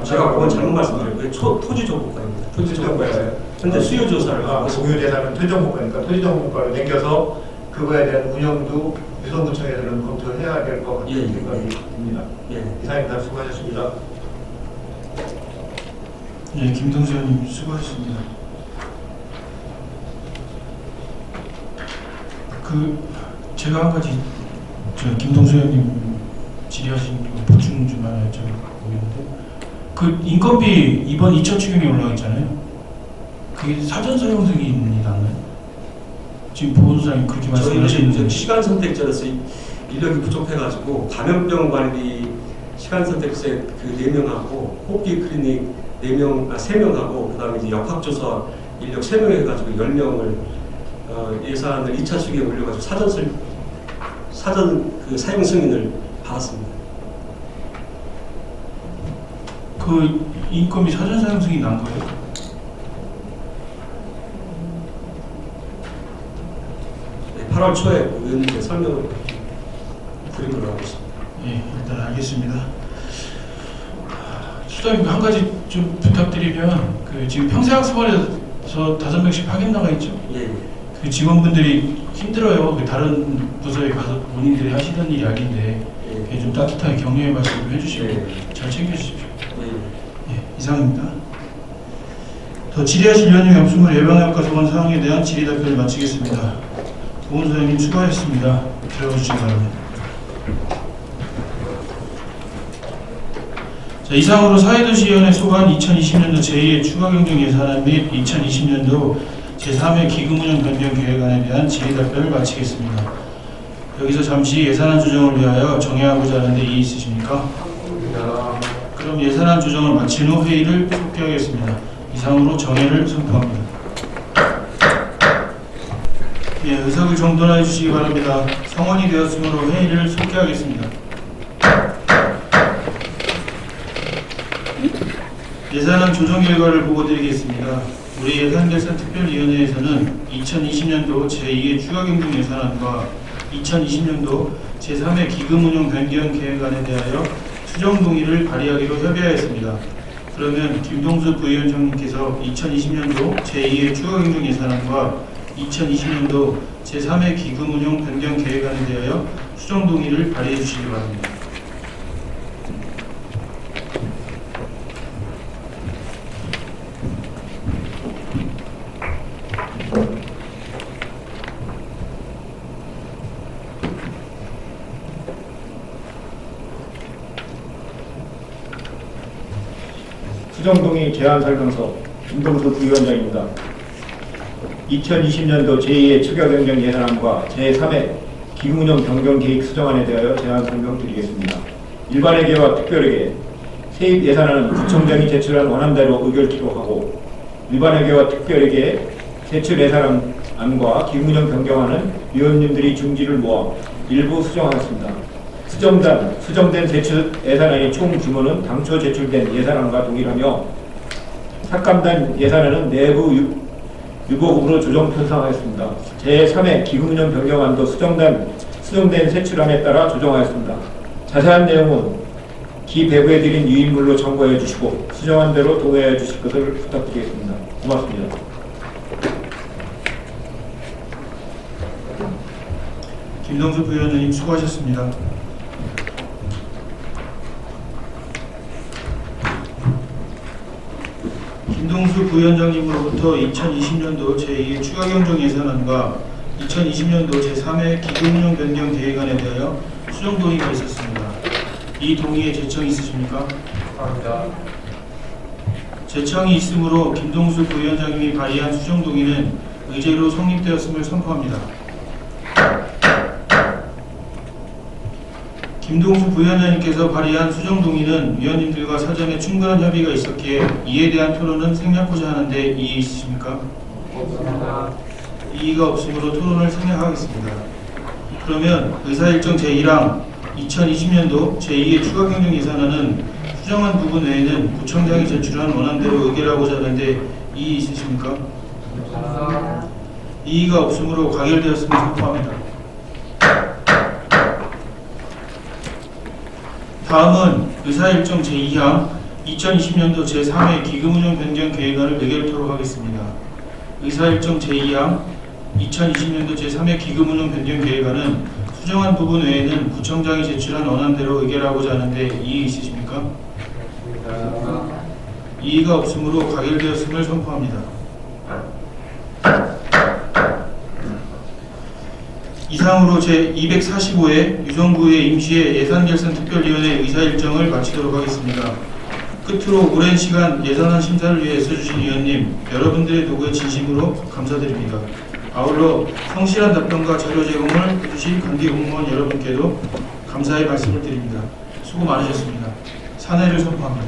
제가 그건 잘못 말씀드렸고요. 토지정보과입니다. 토지정보과에서 현재 수요 조사를 하고 있습니다. 공유재산은 토지정보과니까 토지정보과로 남겨서 그거에 대한 운영도 유성구청에서는 검토를 해야 될 것 같은 생각이 듭니다. 이상입니다. 수고하셨습니다. 김동수 의원님 수고하셨습니다. 제가 한 가지 김동수 의원님 질의하신 보충 좀 하나 여쭤보고 있는데 인건비 이번 2차 추경에 올라가 있잖아요. 그게 사전 사용 승인이 났나요? 지금 보건소장님 그렇게 말씀하셨는데 시간 선택제로서 인력이 부족해가지고 감염병 관리 시간 선택제 그 4명하고 호흡기 클리닉 3명하고 그다음에 이제 역학조사 인력 3명 해가지고 10명을 예산을 2차 축에 올려가지고 사전 그 사용 승인을 받았습니다. 그 인건비 사전 사용 승인이 난 거예요? 네, 8월 초에 의원님께 설명을 드린 걸로 알고 있습니다. 예, 일단 알겠습니다. 수장님 한 가지 좀 부탁드리면 그 지금 평생학습원에서 5명씩 파견 나가 있죠. 예, 예. 그 직원분들이 힘들어요. 그 다른 부서에 가서 본인들이 하시던 일이 아닌데 예. 좀 따뜻하게 격려의 말씀 좀 해주시고 예. 잘 챙겨주십시오. 예. 예, 이상입니다. 더 질의하실 위원님이 없으므로 예방의학과 소관 사항에 대한 질의 답변을 마치겠습니다. 보훈소장님 수고하셨습니다. 들어가 주시기 바랍니다. 자, 이상으로 사회도시위원회 소관 2020년도 제2의 추가경정 예산안 및 2020년도 제3회 기금운영 변경 계획안에 대한 질의 답변을 마치겠습니다. 여기서 잠시 예산안 조정을 위하여 정해하고자 하는데 이의 있으십니까? 그럼 예산안 조정을 마친 후 회의를 속개하겠습니다. 이상으로 정회를 선포합니다. 예, 의석을 정돈해 주시기 바랍니다. 성원이 되었으므로 회의를 속개하겠습니다. 예산안 조정 결과를 보고드리겠습니다. 우리 예산결산 특별위원회에서는 2020년도 제2의 추가경정 예산안과 2020년도 제3회 기금운용 변경 계획안에 대하여 수정 동의를 발의하기로 협의하였습니다. 그러면 김동수 부위원장님께서 2020년도 제2의 추가경정 예산안과 2020년도 제3회 기금운용 변경 계획안에 대하여 수정 동의를 발의해 주시기 바랍니다. 수정동의 제안 설명서 김동수 부위원장입니다. 2020년도 제2의 추가경정 예산안과 제3회 기금운용 변경 계획 수정안에 대하여 제안 설명드리겠습니다. 일반회계와 특별회계, 세입 예산안은 구청장이 제출한 원안대로 의결키로 하고 일반회계와 특별회계 제출 예산안과 기금운용 변경안은 위원님들이 중지를 모아 일부 수정하였습니다. 수정된 제출 예산안의 총 규모는 당초 제출된 예산안과 동일하며 삭감된 예산안은 내부 유보금으로 조정 편성하였습니다. 제3회 기금운용 변경안도 수정된 제출안에 따라 조정하였습니다. 자세한 내용은 기배부해드린 유인물로 참고해 주시고 수정한 대로 동의해 주실 것을 부탁드리겠습니다. 고맙습니다. 김동수 부위원장님 수고하셨습니다. 김동수 부위원장님으로부터 2020년도 제2의 추가경정 예산안과 2020년도 제3회 기금운용 변경 계획안에 대하여 수정 동의가 있었습니다. 이 동의에 제청이 있으십니까? 제청이 있으므로 김동수 부위원장님이 발의한 수정 동의는 의제로 성립되었음을 선포합니다. 김동수 부위원장님께서 발의한 수정 동의는 위원님들과 사전에 충분한 협의가 있었기에 이에 대한 토론은 생략하고자 하는데 이의 있으십니까? 이의가 없으므로 토론을 생략하겠습니다. 그러면 의사일정 제1항 2020년도 제2의 추가경정 예산안은 수정한 부분 외에는 구청장이 제출한 원안대로 의결하고자 하는데 이의 있으십니까? 이의가 없으므로 가결되었음을 선포합니다. 다음은 의사일정 제2항 2020년도 제3회 기금운용 변경 계획안을 의결토록 하겠습니다. 의사일정 제2항 2020년도 제3회 기금운용 변경 계획안은 수정한 부분 외에는 구청장이 제출한 원안대로 의결하고자 하는데 이의 있으십니까? 이의가 없으므로 가결되었음을 선포합니다. 이상으로 제245회 유성구의 임시의 예산결산특별위원회 의사일정을 마치도록 하겠습니다. 끝으로 오랜 시간 예산안 심사를 위해 애써주신 위원님 여러분들의 도구에 진심으로 감사드립니다. 아울러 성실한 답변과 자료 제공을 해주신 관계 공무원 여러분께도 감사의 말씀을 드립니다. 수고 많으셨습니다. 사내를 선포합니다.